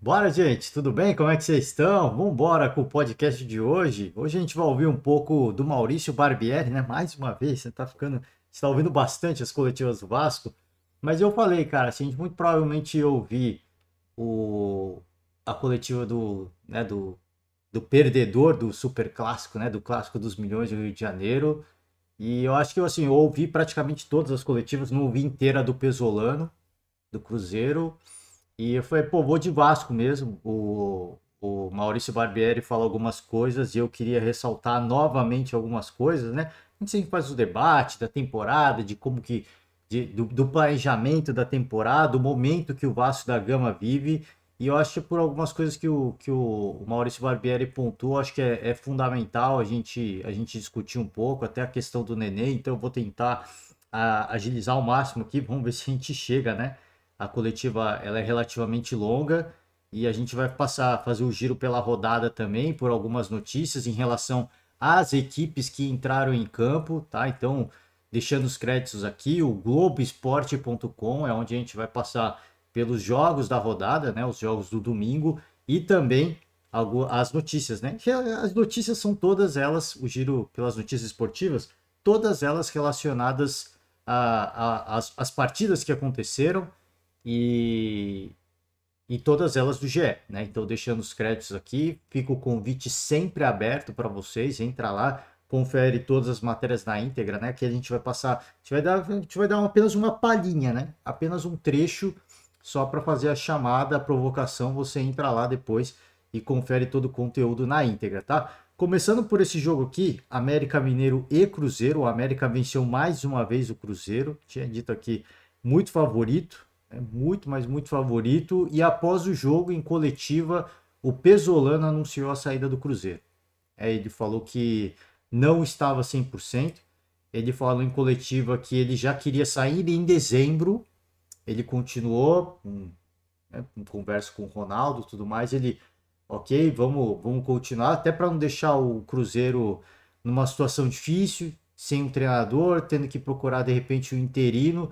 Bora, gente, tudo bem? Como é que vocês estão? Vamos embora com o podcast de hoje. Hoje a gente vai ouvir um pouco do Maurício Barbieri, né? Mais uma vez, você tá ouvindo bastante as coletivas do Vasco. Mas eu falei, cara, assim, a gente muito provavelmente ia ouvir o, a coletiva do perdedor do Super Clássico, né? Do Clássico dos Milhões do Rio de Janeiro. E eu acho que assim, eu ouvi praticamente todas as coletivas, não ouvi inteira do Pesolano, do Cruzeiro. E eu falei, pô, vou de Vasco mesmo. O Maurício Barbieri fala algumas coisas e eu queria ressaltar novamente algumas coisas, né? A gente sempre faz o debate da temporada, de como que. Do planejamento da temporada, o momento que o Vasco da Gama vive. E eu acho que por algumas coisas que o Maurício Barbieri pontuou, acho que é fundamental a gente discutir um pouco, até a questão do Nenê, então eu vou tentar agilizar ao máximo aqui, vamos ver se a gente chega, né? A coletiva ela é relativamente longa e a gente vai fazer o giro pela rodada também por algumas notícias em relação às equipes que entraram em campo, tá? Então, deixando os créditos aqui, o Globoesporte.com é onde a gente vai passar pelos jogos da rodada, né? Os jogos do domingo e também as notícias, né? As notícias são todas elas, o giro pelas notícias esportivas, todas elas relacionadas às partidas que aconteceram e, e todas elas do GE, né? Então, deixando os créditos aqui, fica o convite sempre aberto para vocês. Entra lá, confere todas as matérias na íntegra, né? Que a gente vai passar, a gente vai dar apenas uma palhinha, né? Apenas um trecho só para fazer a chamada, a provocação. Você entra lá depois e confere todo o conteúdo na íntegra, tá? Começando por esse jogo aqui, América Mineiro e Cruzeiro. O América venceu mais uma vez o Cruzeiro. Tinha dito aqui muito favorito, é muito, mas muito favorito. E após o jogo, em coletiva, o Pesolano anunciou a saída do Cruzeiro. Ele falou que não estava 100%. Ele falou em coletiva que ele já queria sair em dezembro. Ele continuou, com conversa com o Ronaldo e tudo mais. Ele, ok, vamos continuar, até para não deixar o Cruzeiro numa situação difícil, sem um treinador, tendo que procurar de repente um interino.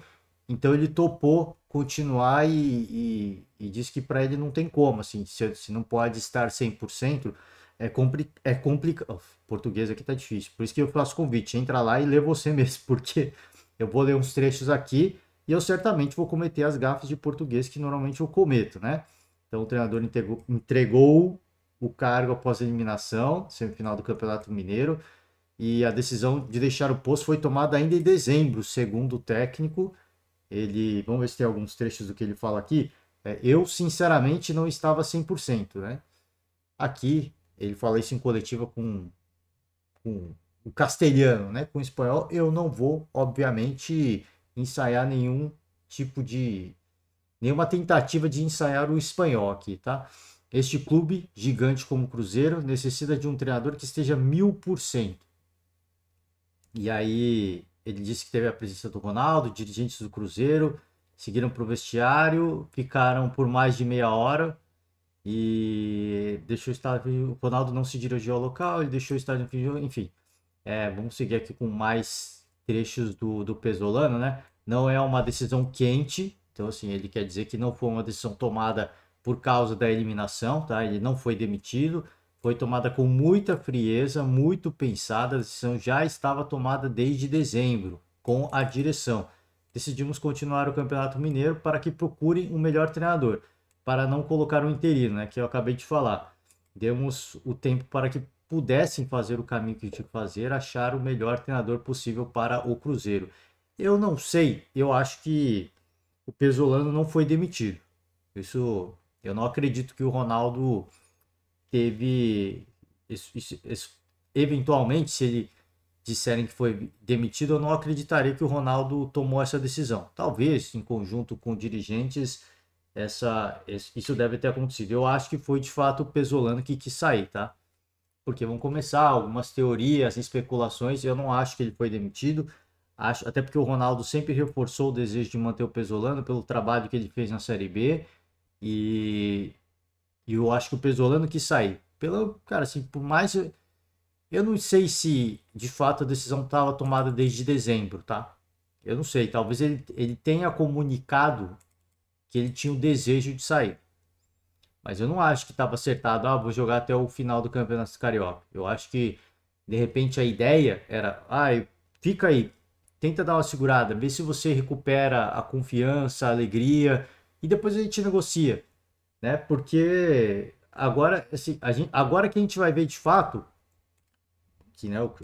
Então ele topou continuar e disse que para ele não tem como, assim, se não pode estar 100%, é complicado. Português aqui tá difícil, por isso que eu faço convite, entra lá e lê você mesmo, porque eu vou ler uns trechos aqui e eu certamente vou cometer as gafes de português que normalmente eu cometo, né? Então o treinador entregou o cargo após a eliminação, semifinal do Campeonato Mineiro, e a decisão de deixar o posto foi tomada ainda em dezembro, segundo o técnico. Vamos ver se tem alguns trechos do que ele fala aqui. Eu, sinceramente, não estava 100%, né? Aqui, ele fala isso em coletiva com o castelhano, né? Com o espanhol, eu não vou, obviamente, ensaiar tipo de nenhuma tentativa de ensaiar o espanhol aqui, tá? Este clube, gigante como o Cruzeiro, necessita de um treinador que esteja 1000%. E aí ele disse que teve a presença do Ronaldo, dirigentes do Cruzeiro, seguiram para o vestiário, ficaram por mais de meia hora e deixou o estádio. O Ronaldo não se dirigiu ao local, ele deixou o estádio, enfim. Vamos seguir aqui com mais trechos do Pesolano, né? Não é uma decisão quente, então assim, ele quer dizer que não foi uma decisão tomada por causa da eliminação, tá? Ele não foi demitido, foi tomada com muita frieza, muito pensada, a decisão já estava tomada desde dezembro com a direção. Decidimos continuar o Campeonato Mineiro para que procurem um melhor treinador, para não colocar um interino, né, que eu acabei de falar. Demos o tempo para que pudessem fazer o caminho que tinha que fazer, achar o melhor treinador possível para o Cruzeiro. Eu não sei, eu acho que o Pesolano não foi demitido. Isso, eu não acredito que o Ronaldo teve. Eventualmente, se ele disserem que foi demitido, eu não acreditaria que o Ronaldo tomou essa decisão. Talvez, em conjunto com dirigentes, isso deve ter acontecido. Eu acho que foi de fato o Pesolano que quis sair, tá? Porque vão começar algumas teorias, especulações. Eu não acho que ele foi demitido. Até porque o Ronaldo sempre reforçou o desejo de manter o Pesolano pelo trabalho que ele fez na Série B. E, e eu acho que o Pesolano quis sair. Cara, assim, por mais. Eu não sei se de fato a decisão estava tomada desde dezembro, tá? Eu não sei. Talvez ele tenha comunicado que ele tinha o desejo de sair. Mas eu não acho que estava acertado, vou jogar até o final do Campeonato Carioca. Eu acho que, de repente, a ideia era, fica aí, tenta dar uma segurada, vê se você recupera a confiança, a alegria, e depois a gente negocia, né? Porque agora, assim, agora que a gente vai ver de fato que, né, o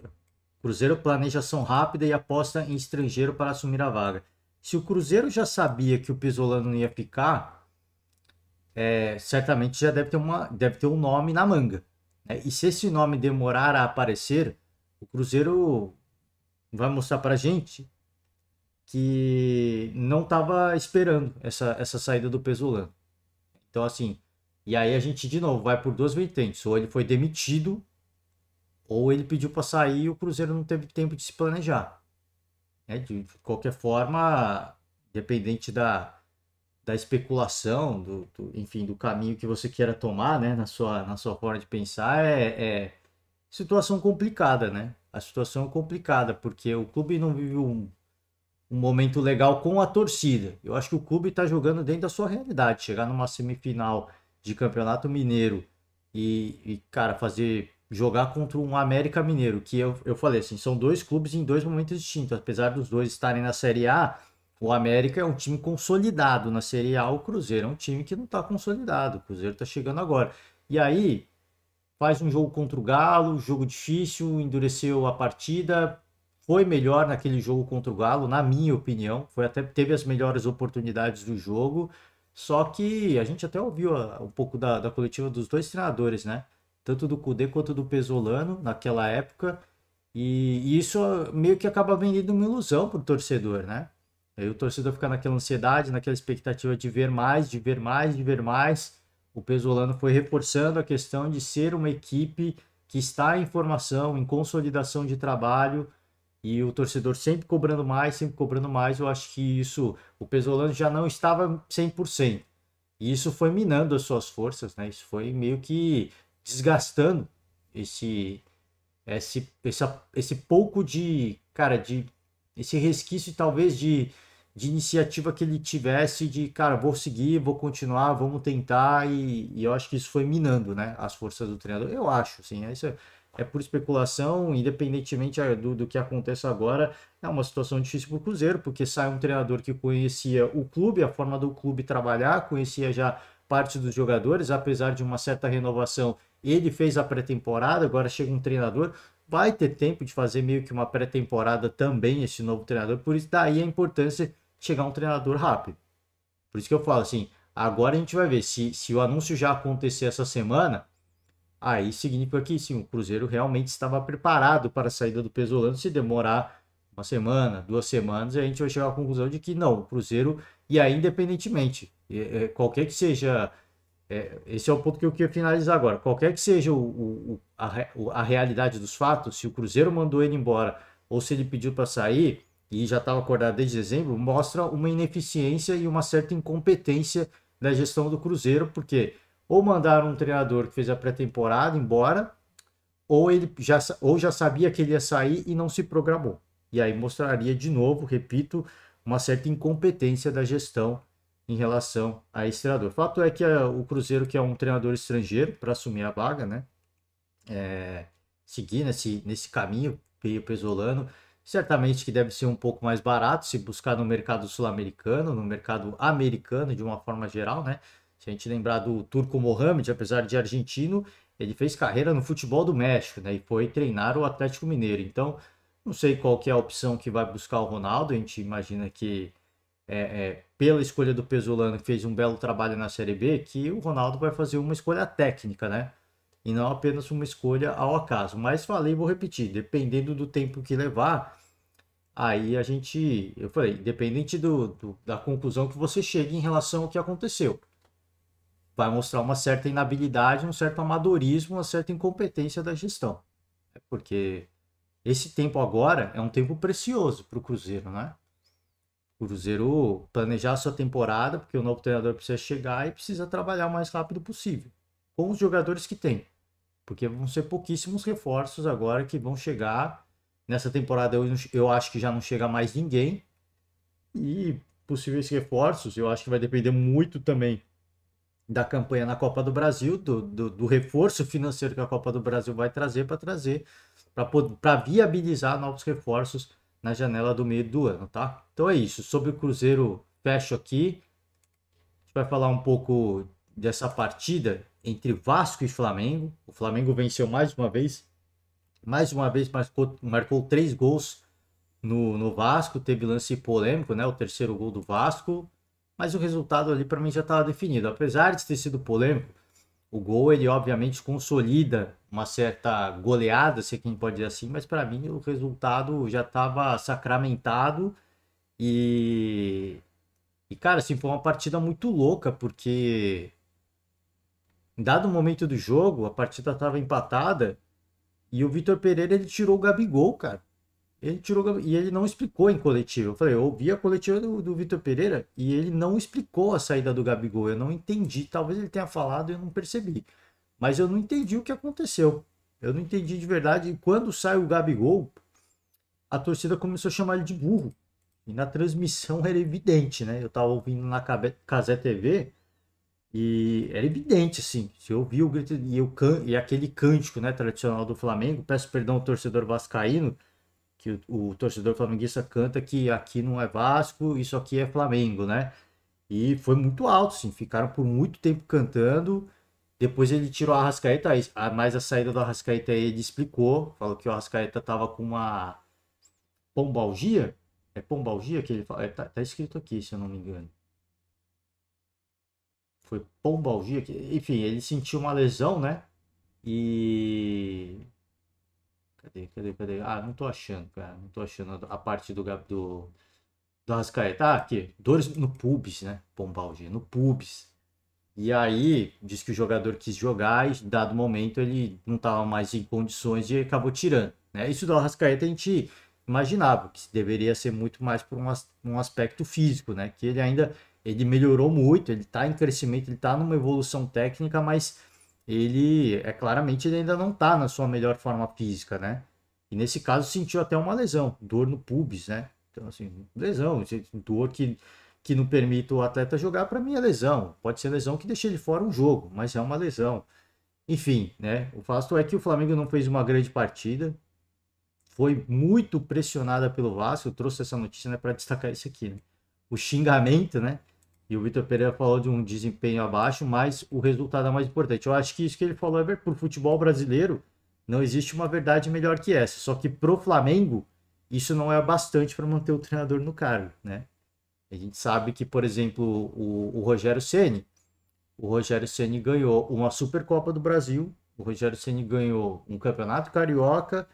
Cruzeiro planeja ação rápida e aposta em estrangeiro para assumir a vaga. Se o Cruzeiro já sabia que o Pesolano não ia ficar, certamente já deve ter um nome na manga, né? E se esse nome demorar a aparecer, o Cruzeiro vai mostrar para a gente que não estava esperando essa saída do Pesolano. Então, assim, e aí a gente de novo vai por duas vertentes. Ou ele foi demitido, ou ele pediu para sair e o Cruzeiro não teve tempo de se planejar, né? De qualquer forma, dependente da especulação, enfim, do caminho que você queira tomar, né, na sua forma de pensar, é situação complicada, né? A situação é complicada, porque o clube não vive um momento legal com a torcida. Eu acho que o clube está jogando dentro da sua realidade. Chegar numa semifinal de Campeonato Mineiro cara, jogar contra um América Mineiro, que eu falei assim, são dois clubes em dois momentos distintos. Apesar dos dois estarem na Série A, o América é um time consolidado na Série A, o Cruzeiro é um time que não está consolidado. O Cruzeiro está chegando agora. E aí, faz um jogo contra o Galo, jogo difícil, endureceu a partida, foi melhor naquele jogo contra o Galo, na minha opinião, foi até teve as melhores oportunidades do jogo, só que a gente até ouviu um pouco da coletiva dos dois treinadores, né? Tanto do Cudê quanto do Pesolano naquela época, e isso meio que acaba vendendo uma ilusão para o torcedor, né? Aí o torcedor fica naquela ansiedade, naquela expectativa de ver mais, de ver mais, de ver mais. O Pesolano foi reforçando a questão de ser uma equipe que está em formação, em consolidação de trabalho, e o torcedor sempre cobrando mais, sempre cobrando mais. Eu acho que isso, o Pesolano já não estava 100%. E isso foi minando as suas forças, né? Isso foi meio que desgastando esse esse pouco de, cara, de esse resquício talvez de iniciativa que ele tivesse de, cara, vou seguir, vou continuar, vamos tentar, e eu acho que isso foi minando, né, as forças do treinador. Eu acho, sim, isso é por especulação, independentemente do que aconteça agora, é uma situação difícil para o Cruzeiro, porque sai um treinador que conhecia o clube, a forma do clube trabalhar, conhecia já parte dos jogadores, apesar de uma certa renovação, ele fez a pré-temporada, agora chega um treinador, vai ter tempo de fazer meio que uma pré-temporada também, esse novo treinador, por isso daí a importância de chegar um treinador rápido. Por isso que eu falo assim, agora a gente vai ver, se o anúncio já acontecer essa semana, aí significa que sim, o Cruzeiro realmente estava preparado para a saída do Pesolano. Se demorar uma semana, 2 semanas, a gente vai chegar à conclusão de que não, o Cruzeiro, e aí independentemente, qualquer que seja, esse é o ponto que eu queria finalizar agora, qualquer que seja a realidade dos fatos, se o Cruzeiro mandou ele embora ou se ele pediu para sair e já estava acordado desde dezembro, mostra uma ineficiência e uma certa incompetência da gestão do Cruzeiro, porque ou mandaram um treinador que fez a pré-temporada embora, ou ele já sabia que ele ia sair e não se programou. E aí mostraria de novo, repito, uma certa incompetência da gestão em relação a esse treinador. Fato é que o Cruzeiro, que é um treinador estrangeiro para assumir a vaga, né? Seguir nesse caminho, veio Pesolano. Certamente que deve ser um pouco mais barato se buscar no mercado sul-americano, no mercado americano de uma forma geral, né? Se a gente lembrar do Turco Mohamed, apesar de argentino, ele fez carreira no futebol do México, né? E foi treinar o Atlético Mineiro. Então, não sei qual que é a opção que vai buscar o Ronaldo. A gente imagina que pela escolha do Pesolano, que fez um belo trabalho na Série B, que o Ronaldo vai fazer uma escolha técnica, né? E não apenas uma escolha ao acaso. Mas falei, vou repetir, dependendo do tempo que levar, aí eu falei, independente da conclusão que você chegue em relação ao que aconteceu, vai mostrar uma certa inabilidade, um certo amadorismo, uma certa incompetência da gestão. Porque esse tempo agora é um tempo precioso para o Cruzeiro, né? O Cruzeiro planejar a sua temporada, porque o novo treinador precisa chegar e precisa trabalhar o mais rápido possível, com os jogadores que tem. Porque vão ser pouquíssimos reforços agora que vão chegar. Nessa temporada eu acho que já não chega mais ninguém. E possíveis reforços, eu acho que vai depender muito também da campanha na Copa do Brasil, do reforço financeiro que a Copa do Brasil vai trazer para viabilizar novos reforços na janela do meio do ano, tá? Então é isso. Sobre o Cruzeiro, fecho aqui. A gente vai falar um pouco dessa partida entre Vasco e Flamengo. O Flamengo venceu mais uma vez marcou 3 gols no Vasco, teve lance polêmico, né? O terceiro gol do Vasco, mas o resultado ali para mim já estava definido. Apesar de ter sido polêmico, o gol ele obviamente consolida uma certa goleada, se quem pode dizer assim, mas para mim o resultado já estava sacramentado e cara, assim, foi uma partida muito louca, porque em dado momento do jogo, a partida estava empatada e o Vitor Pereira ele tirou o Gabigol, cara. Ele tirou e ele não explicou em coletiva. Eu falei, eu ouvi a coletiva do Vitor Pereira e ele não explicou a saída do Gabigol. Eu não entendi. Talvez ele tenha falado e eu não percebi. Mas eu não entendi o que aconteceu. Eu não entendi de verdade. E quando sai o Gabigol, a torcida começou a chamar ele de burro. E na transmissão era evidente, né? Eu tava ouvindo na Cazé TV e era evidente, assim. Se eu vi o grito e aquele cântico, né, tradicional do Flamengo, peço perdão ao torcedor vascaíno, que o torcedor flamenguista canta que aqui não é Vasco, isso aqui é Flamengo, né? E foi muito alto, assim, ficaram por muito tempo cantando. Depois ele tirou a Arrascaeta, mas a saída do Arrascaeta ele explicou, falou que o Arrascaeta tava com uma pombalgia. É pombalgia que ele fala? Tá escrito aqui, se eu não me engano. Foi pombalgia, enfim, ele sentiu uma lesão, né? E cadê? Ah, não tô achando, cara. Não tô achando a parte do Arrascaeta. Ah, aqui. Dores no pubis, né? Pombalgia, no pubis. E aí, diz que o jogador quis jogar e, dado momento, ele não estava mais em condições e acabou tirando. Né? Isso do Arrascaeta a gente imaginava, que deveria ser muito mais por um aspecto físico, né? Que ele melhorou muito, ele está em crescimento, ele está numa evolução técnica, mas claramente, ele ainda não está na sua melhor forma física, né? E nesse caso sentiu até uma lesão, dor no pubis, né? Então, assim, lesão, dor que não permite o atleta jogar, para mim é lesão. Pode ser lesão que deixa ele fora um jogo, mas é uma lesão. Enfim, né? O fato é que o Flamengo não fez uma grande partida, foi muito pressionada pelo Vasco. Eu trouxe essa notícia, né, para destacar isso aqui, né? O xingamento, né? E o Vitor Pereira falou de um desempenho abaixo, mas o resultado é mais importante. Eu acho que isso que ele falou é verdade. Para o futebol brasileiro, não existe uma verdade melhor que essa. Só que pro Flamengo, isso não é bastante para manter o treinador no cargo, né? A gente sabe que, por exemplo, o Rogério Ceni ganhou uma Supercopa do Brasil, o Rogério Ceni ganhou um Campeonato Carioca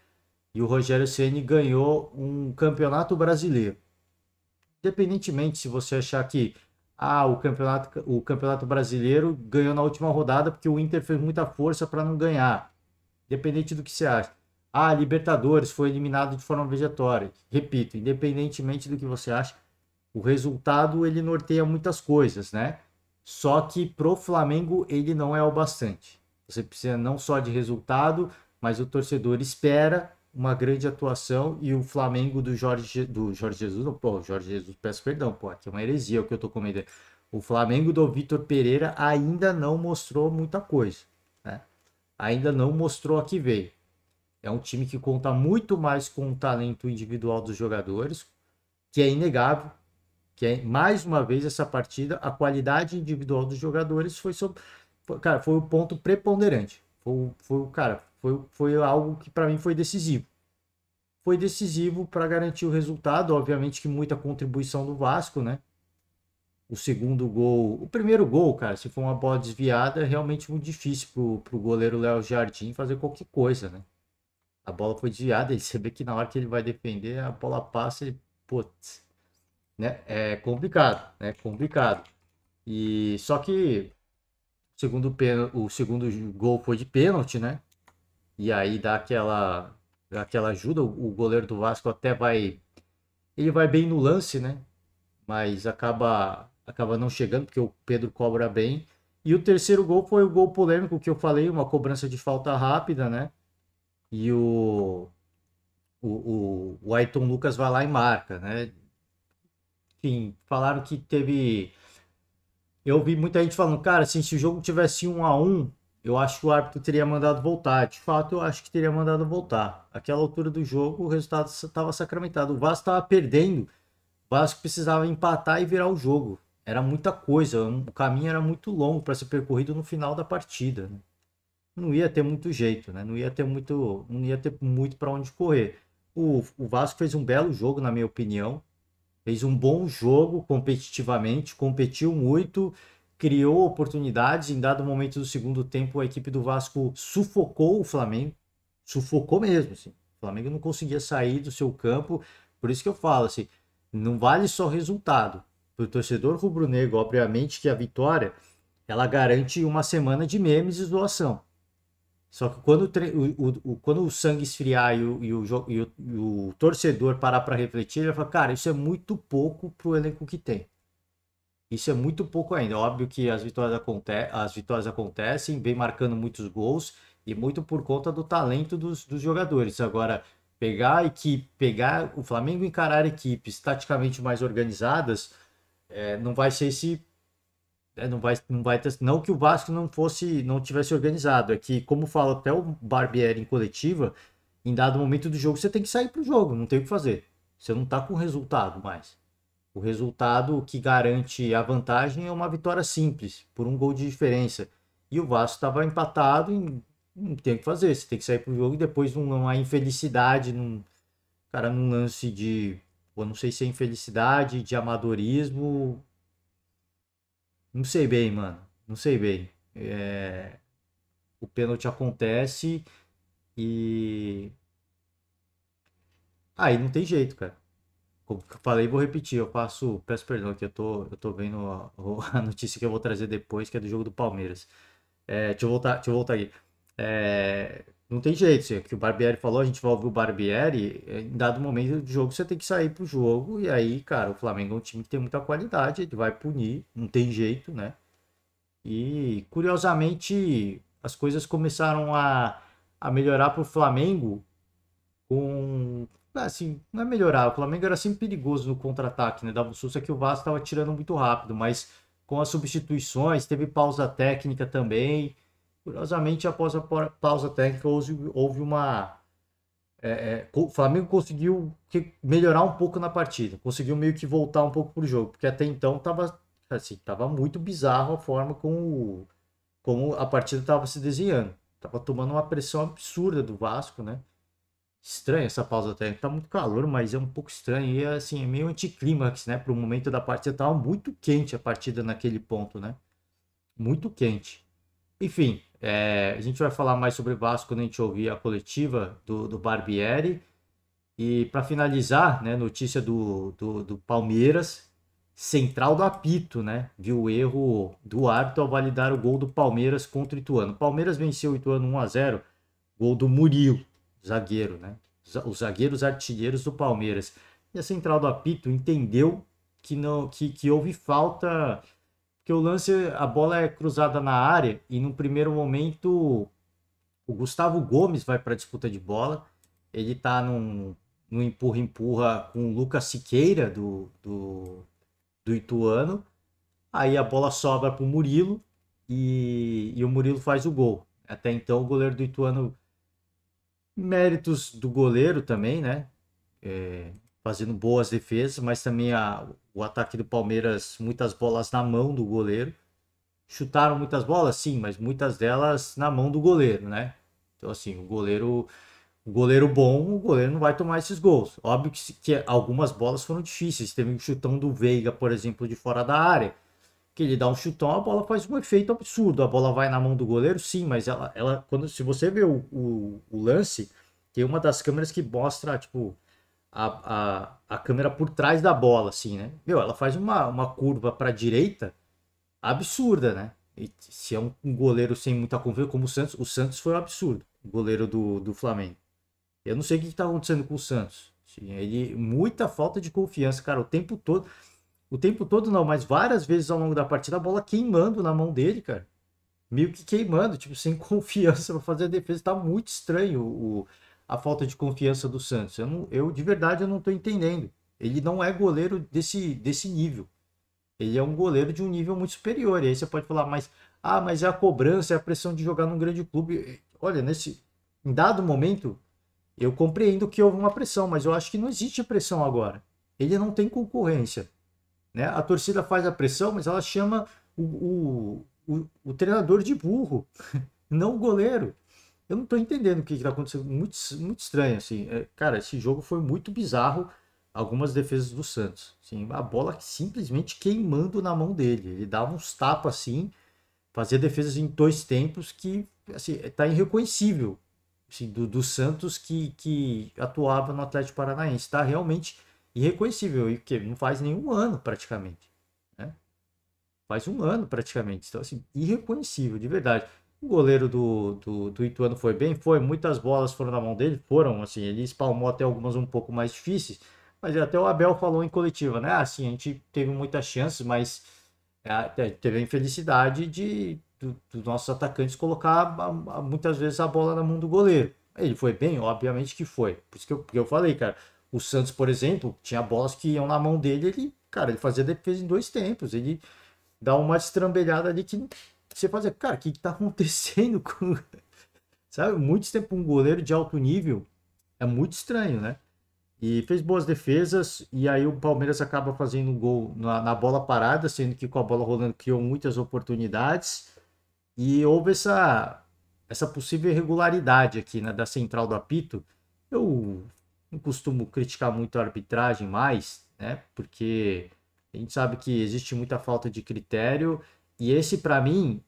e o Rogério Ceni ganhou um Campeonato Brasileiro. Independentemente se você achar que o campeonato Brasileiro ganhou na última rodada porque o Inter fez muita força para não ganhar. Independente do que você acha. Libertadores foi eliminado de forma vejatória. Repito, independentemente do que você acha, o resultado ele norteia muitas coisas, né? Só que pro Flamengo ele não é o bastante. Você precisa não só de resultado, mas o torcedor espera uma grande atuação e o Flamengo do Jorge Jesus, não, pô, Jorge Jesus, peço perdão, pô, aqui é uma heresia o que eu tô comentando. O Flamengo do Vitor Pereira ainda não mostrou muita coisa, né? Ainda não mostrou a que veio. É um time que conta muito mais com o talento individual dos jogadores, que é inegável, que é, mais uma vez, essa partida, a qualidade individual dos jogadores cara, foi o ponto preponderante. Foi algo que para mim foi decisivo. Foi decisivo para garantir o resultado, obviamente que muita contribuição do Vasco, né? O primeiro gol, cara, se for uma bola desviada, é realmente muito difícil pro goleiro Léo Jardim fazer qualquer coisa, né? A bola foi desviada e você vê que na hora que ele vai defender, a bola passa e, putz, né? É complicado, né? Complicado. E só que o segundo gol foi de pênalti, né? E aí dá aquela ajuda. O goleiro do Vasco ele vai bem no lance, né? Mas acaba não chegando porque o Pedro cobra bem. E o terceiro gol foi o gol polêmico que eu falei, uma cobrança de falta rápida, né? E o Ayrton Lucas vai lá e marca, né? Enfim, falaram que teve Eu vi muita gente falando, cara, assim, se o jogo tivesse 1-1, eu acho que o árbitro teria mandado voltar. De fato, eu acho que teria mandado voltar. Aquela altura do jogo, o resultado estava sacramentado. O Vasco estava perdendo, o Vasco precisava empatar e virar o jogo. Era muita coisa, o caminho era muito longo para ser percorrido no final da partida, né? Não ia ter muito jeito, né? Não ia ter muito para onde correr. O Vasco fez um belo jogo, na minha opinião. Fez um bom jogo competitivamente, competiu muito, criou oportunidades. Em dado momento do segundo tempo, a equipe do Vasco sufocou o Flamengo, sufocou mesmo, assim. O Flamengo não conseguia sair do seu campo. Por isso que eu falo, assim, não vale só resultado. Para o torcedor rubro-negro, obviamente que a vitória ela garante uma semana de memes e zoação. Só que quando quando o sangue esfriar e o torcedor parar para refletir, ele vai falar, cara, isso é muito pouco pro elenco que tem. Isso é muito pouco ainda. Óbvio que as vitórias acontecem, vem marcando muitos gols e muito por conta do talento dos jogadores. Agora, pegar o Flamengo encarar equipes taticamente mais organizadas, não vai ser esse não vai ter, não que o Vasco não tivesse organizado, é que, como fala até o Barbieri em coletiva, em dado momento do jogo você tem que sair pro jogo, não tem o que fazer. Você não tá com resultado mais. O resultado que garante a vantagem é uma vitória simples, por um gol de diferença. E o Vasco estava empatado e não tem o que fazer. Você tem que sair pro jogo e depois numa infelicidade, cara, num lance de, eu não sei se é infelicidade, de amadorismo, não sei bem, mano. Não sei bem. O pênalti acontece e. Aí não tem jeito, cara. Como eu falei, vou repetir. Eu faço. Peço perdão que eu tô vendo a notícia que eu vou trazer depois, que é do jogo do Palmeiras. Deixa eu voltar aqui. Não tem jeito, assim, que o Barbieri falou, a gente vai ouvir o Barbieri, em dado momento do jogo você tem que sair pro jogo, e aí, cara, o Flamengo é um time que tem muita qualidade, ele vai punir, não tem jeito, né? E curiosamente as coisas começaram a melhorar para o Flamengo com. Assim, não é melhorar, o Flamengo era sempre perigoso no contra-ataque, né? Dava um susto é que o Vasco estava tirando muito rápido, mas com as substituições, teve pausa técnica também. Curiosamente, após a pausa técnica, houve uma. O Flamengo conseguiu melhorar um pouco na partida, conseguiu meio que voltar um pouco pro jogo, porque até então tava, assim, tava muito bizarro a forma como a partida estava se desenhando. Tava tomando uma pressão absurda do Vasco, né? Estranho essa pausa técnica. Tá muito calor, mas é um pouco estranho. E assim, é meio anticlímax, né? Pro momento da partida. Tava muito quente a partida naquele ponto, né? Muito quente. Enfim, a gente vai falar mais sobre o Vasco quando a gente ouvir a coletiva do Barbieri. E para finalizar, né, notícia do Palmeiras, central do apito, né? Viu o erro do árbitro ao validar o gol do Palmeiras contra o Ituano. O Palmeiras venceu o Ituano 1-0, gol do Murilo, zagueiro, né? Os zagueiros artilheiros do Palmeiras. E a central do apito entendeu que não que houve falta, que o lance, a bola é cruzada na área e no primeiro momento o Gustavo Gomes vai para a disputa de bola. Ele tá num empurra-empurra com o Lucas Siqueira do Ituano. Aí a bola sobra para o Murilo e o Murilo faz o gol. Até então o goleiro do Ituano, méritos do goleiro também, né? Fazendo boas defesas, mas também o ataque do Palmeiras, muitas bolas na mão do goleiro. Chutaram muitas bolas, sim, mas muitas delas na mão do goleiro, né? Então, assim, o goleiro bom, o goleiro não vai tomar esses gols. Óbvio que algumas bolas foram difíceis. Teve um chutão do Veiga, por exemplo, de fora da área, que ele dá um chutão, a bola faz um efeito absurdo. A bola vai na mão do goleiro, sim, mas se você vê o lance, tem uma das câmeras que mostra, tipo, a câmera por trás da bola, assim, né? Meu, ela faz uma curva para a direita absurda, né? E se é um goleiro sem muita confiança, como o Santos foi um absurdo, o goleiro do Flamengo. Eu não sei o que está acontecendo com o Santos. Sim, muita falta de confiança, cara, o tempo todo. O tempo todo não, mas várias vezes ao longo da partida a bola queimando na mão dele, cara. Meio que queimando, tipo, sem confiança para fazer a defesa. Tá muito estranho a falta de confiança do Santos. De verdade eu não tô entendendo. Ele não é goleiro desse nível. Ele é um goleiro de um nível muito superior. E aí você pode falar, mas é a cobrança, é a pressão de jogar num grande clube. Olha, em dado momento, eu compreendo que houve uma pressão, mas eu acho que não existe pressão agora. Ele não tem concorrência, né? A torcida faz a pressão, mas ela chama o treinador de burro, não o goleiro. Eu não estou entendendo o que está acontecendo. Muito, muito estranho, assim. Cara, esse jogo foi muito bizarro. Algumas defesas do Santos. Assim, a bola simplesmente queimando na mão dele. Ele dava uns tapas assim, fazia defesas em dois tempos que assim, tá irreconhecível. Assim, do Santos que atuava no Atlético Paranaense. Está realmente irreconhecível. E que não faz nenhum ano praticamente. Né? Faz um ano praticamente. Então, assim, irreconhecível, de verdade. O goleiro do Ituano foi bem, foi. Muitas bolas foram na mão dele, foram, assim, ele espalmou até algumas um pouco mais difíceis. Mas até o Abel falou em coletiva, né? Assim, a gente teve muitas chances, mas teve a infelicidade dos nossos atacantes colocar muitas vezes a bola na mão do goleiro. Ele foi bem? Obviamente que foi. Por isso que porque eu falei, cara. O Santos, por exemplo, tinha bolas que iam na mão dele, cara, ele fazia defesa em dois tempos. Ele dá uma destrambelhada ali que você fazia, cara, o que tá acontecendo com. Sabe, muito tempo um goleiro de alto nível é muito estranho, né? E fez boas defesas, e aí o Palmeiras acaba fazendo um gol na bola parada, sendo que com a bola rolando criou muitas oportunidades. E houve essa possível irregularidade aqui, né, da central do apito. Eu não costumo criticar muito a arbitragem mais, né? Porque a gente sabe que existe muita falta de critério. E esse, para mim,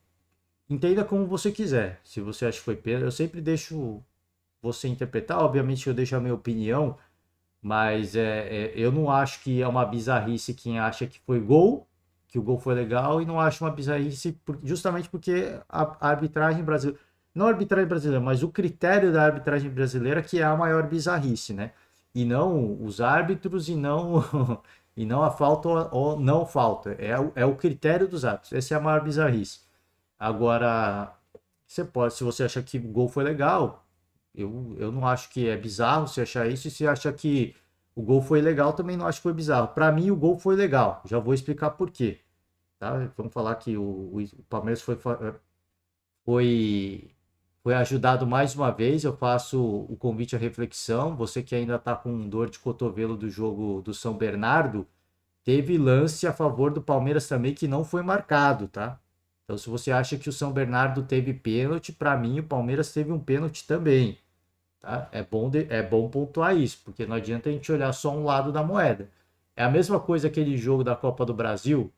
entenda como você quiser. Se você acha que foi pênalti, eu sempre deixo você interpretar. Obviamente, eu deixo a minha opinião, mas eu não acho que é uma bizarrice quem acha que foi gol, que o gol foi legal, e não acho uma bizarrice justamente porque a arbitragem brasileira, não a arbitragem brasileira, mas o critério da arbitragem brasileira que é a maior bizarrice, né? E não os árbitros e não e não a falta ou não falta. É o critério dos árbitros. Essa é a maior bizarrice. Agora, você pode, se você achar que o gol foi legal, eu não acho que é bizarro você achar isso, e se acha que o gol foi legal, também não acho que foi bizarro. Para mim, o gol foi legal. Já vou explicar por quê. Tá? Vamos falar que o Palmeiras foi, foi ajudado mais uma vez. Eu faço o convite à reflexão. Você que ainda está com dor de cotovelo do jogo do São Bernardo, teve lance a favor do Palmeiras também que não foi marcado, tá? Então, se você acha que o São Bernardo teve pênalti, para mim o Palmeiras teve um pênalti também, tá? É bom pontuar isso, porque não adianta a gente olhar só um lado da moeda. É a mesma coisa aquele jogo da Copa do Brasil,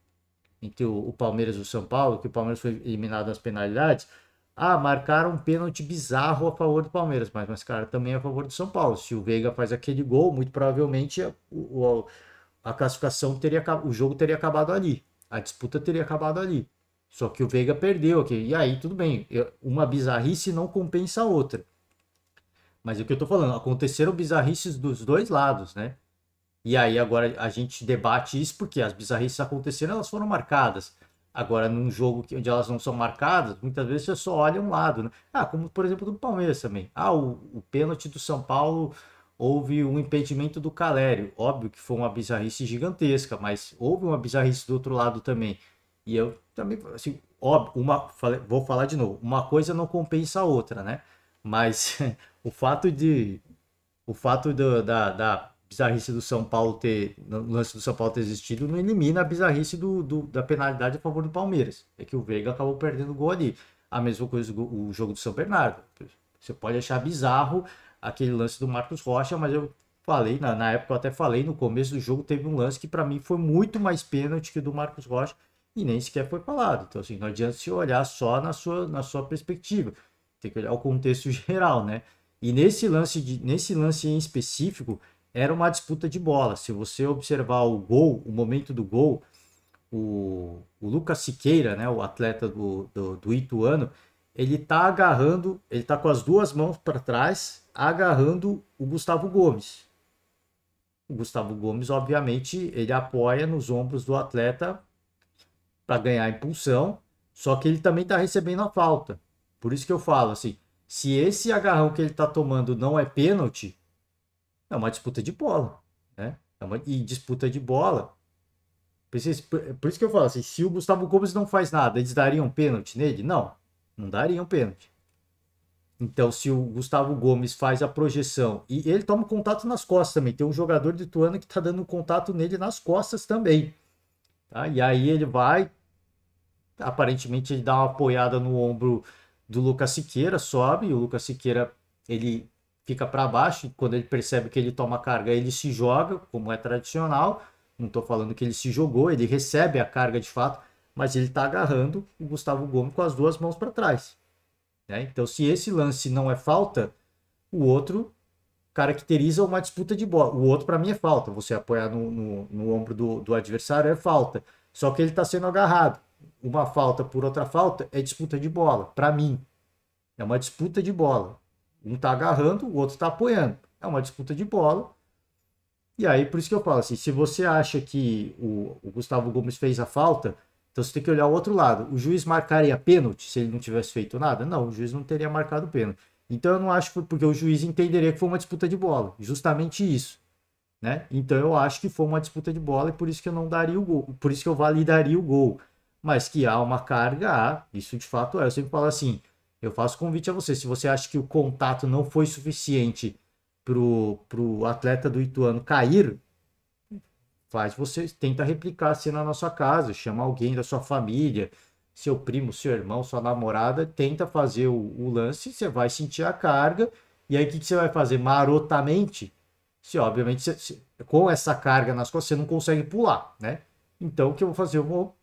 entre o Palmeiras e o São Paulo, que o Palmeiras foi eliminado nas penalidades. Ah, marcaram um pênalti bizarro a favor do Palmeiras, mas cara, também a favor do São Paulo. Se o Veiga faz aquele gol, muito provavelmente a classificação teria, o jogo teria acabado ali, a disputa teria acabado ali. Só que o Veiga perdeu aqui. E aí, tudo bem. Uma bizarrice não compensa a outra. Mas é o que eu tô falando, aconteceram bizarrices dos dois lados, né? E aí agora a gente debate isso porque as bizarrices aconteceram, elas foram marcadas. Agora, num jogo onde elas não são marcadas, muitas vezes você só olha um lado, né? Ah, como por exemplo do Palmeiras também. Ah, o pênalti do São Paulo, houve um impedimento do Calério. Óbvio que foi uma bizarrice gigantesca, mas houve uma bizarrice do outro lado também. E eu também, assim, óbvio, vou falar de novo, uma coisa não compensa a outra, né? Mas o fato da bizarrice do São Paulo no lance do São Paulo ter existido, não elimina a bizarrice da penalidade a favor do Palmeiras. É que o Veiga acabou perdendo o gol ali. A mesma coisa o jogo do São Bernardo. Você pode achar bizarro aquele lance do Marcos Rocha, mas eu falei, na época eu até falei, no começo do jogo teve um lance que para mim foi muito mais pênalti que o do Marcos Rocha e nem sequer foi falado. Então, assim, não adianta se olhar só na sua perspectiva. Tem que olhar o contexto geral, né? E nesse lance em específico, era uma disputa de bola. Se você observar o gol, o momento do gol, o Lucas Siqueira, né, o atleta do Ituano, ele tá agarrando, ele tá com as duas mãos para trás, agarrando o Gustavo Gomes. O Gustavo Gomes, obviamente, ele apoia nos ombros do atleta para ganhar impulsão, só que ele também tá recebendo a falta. Por isso que eu falo assim, se esse agarrão que ele tá tomando não é pênalti, é uma disputa de bola, né? E disputa de bola, Por isso que eu falo assim, se o Gustavo Gomes não faz nada, eles dariam pênalti nele? Não, não dariam pênalti. Então, se o Gustavo Gomes faz a projeção e ele toma contato nas costas também, tem um jogador de Ituano que está dando contato nele nas costas também. Tá? E aí ele vai, aparentemente ele dá uma apoiada no ombro do Lucas Siqueira, sobe, e o Lucas Siqueira ele fica para baixo, e quando ele percebe que ele toma carga, ele se joga, como é tradicional. Não estou falando que ele se jogou, ele recebe a carga de fato, mas ele está agarrando o Gustavo Gomes com as duas mãos para trás. Né? Então, se esse lance não é falta, o outro caracteriza uma disputa de bola. O outro, para mim, é falta. Você apoiar no ombro do adversário é falta. Só que ele está sendo agarrado. Uma falta por outra falta é disputa de bola. Para mim, é uma disputa de bola. Um está agarrando, o outro está apoiando. É uma disputa de bola. E aí, por isso que eu falo assim, se você acha que o Gustavo Gomes fez a falta, então você tem que olhar o outro lado. O juiz marcaria pênalti se ele não tivesse feito nada? Não, o juiz não teria marcado pênalti. Então eu não acho que porque o juiz entenderia que foi uma disputa de bola. Justamente isso. Né? Então eu acho que foi uma disputa de bola e por isso que eu não daria o gol. Por isso que eu validaria o gol. Mas que há uma carga, há. Isso de fato é. Eu sempre falo assim, eu faço convite a você. Se você acha que o contato não foi suficiente pro atleta do Ituano cair, faz você, tenta replicar a cena na sua casa, chama alguém da sua família, seu primo, seu irmão, sua namorada, tenta fazer o lance, você vai sentir a carga, e aí o que você vai fazer? Marotamente, se obviamente com essa carga nas costas você não consegue pular, né? Então o que eu vou fazer? Eu vou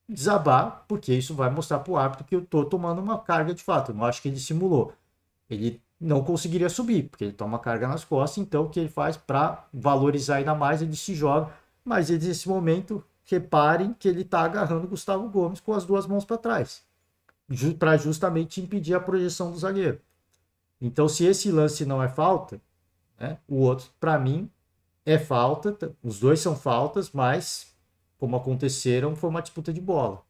desabar, porque isso vai mostrar para o árbitro que eu estou tomando uma carga de fato. Eu não acho que ele simulou. Ele não conseguiria subir, porque ele toma carga nas costas, então o que ele faz para valorizar ainda mais, ele se joga, mas eles nesse momento, reparem que ele está agarrando o Gustavo Gomes com as duas mãos para trás, para justamente impedir a projeção do zagueiro. Então, se esse lance não é falta, né, o outro, para mim, é falta, os dois são faltas, mas, como aconteceram, foi uma disputa de bola.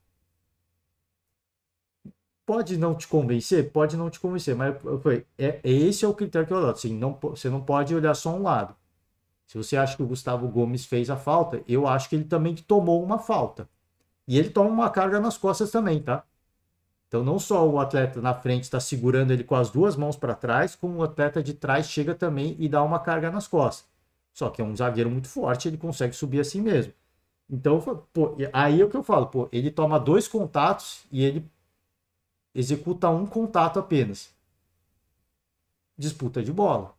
Pode não te convencer? Pode não te convencer, mas esse é o critério que eu adoto. Assim, você não pode olhar só um lado. Se você acha que o Gustavo Gomes fez a falta, eu acho que ele também tomou uma falta. E ele toma uma carga nas costas também, tá? Então não só o atleta na frente está segurando ele com as duas mãos para trás, como o atleta de trás chega também e dá uma carga nas costas. Só que é um zagueiro muito forte, ele consegue subir assim mesmo. Então, pô, aí é o que eu falo, pô, ele toma dois contatos e ele executa um contato apenas. Disputa de bola.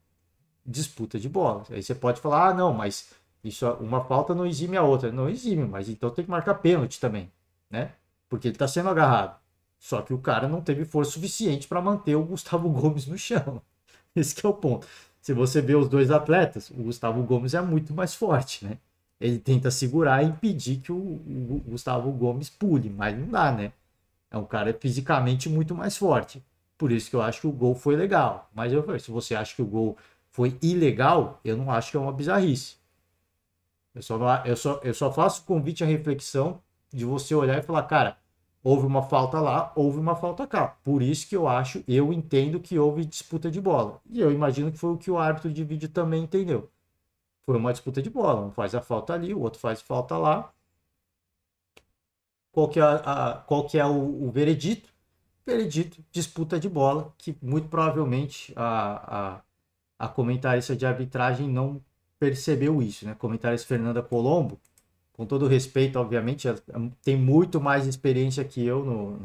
Disputa de bola. Aí você pode falar, ah, não, mas isso, uma falta não exime a outra. Não exime, mas então tem que marcar pênalti também, né? Porque ele está sendo agarrado. Só que o cara não teve força suficiente para manter o Gustavo Gomes no chão. Esse que é o ponto. Se você vê os dois atletas, o Gustavo Gomes é muito mais forte, né? Ele tenta segurar e impedir que o Gustavo Gomes pule, mas não dá, né? É um cara fisicamente muito mais forte. Por isso que eu acho que o gol foi legal. Mas se você acha que o gol foi ilegal, eu não acho que é uma bizarrice. Eu só faço convite à reflexão de você olhar e falar, cara, houve uma falta lá, houve uma falta cá. Por isso que eu entendo que houve disputa de bola. E eu imagino que foi o que o árbitro de vídeo também entendeu. Foi uma disputa de bola. Um faz a falta ali, o outro faz a falta lá. Qual que é o veredito? Veredito, disputa de bola, que muito provavelmente a comentarista de arbitragem não percebeu isso, né? Comentarista Fernanda Colombo, com todo respeito, obviamente, ela tem muito mais experiência que eu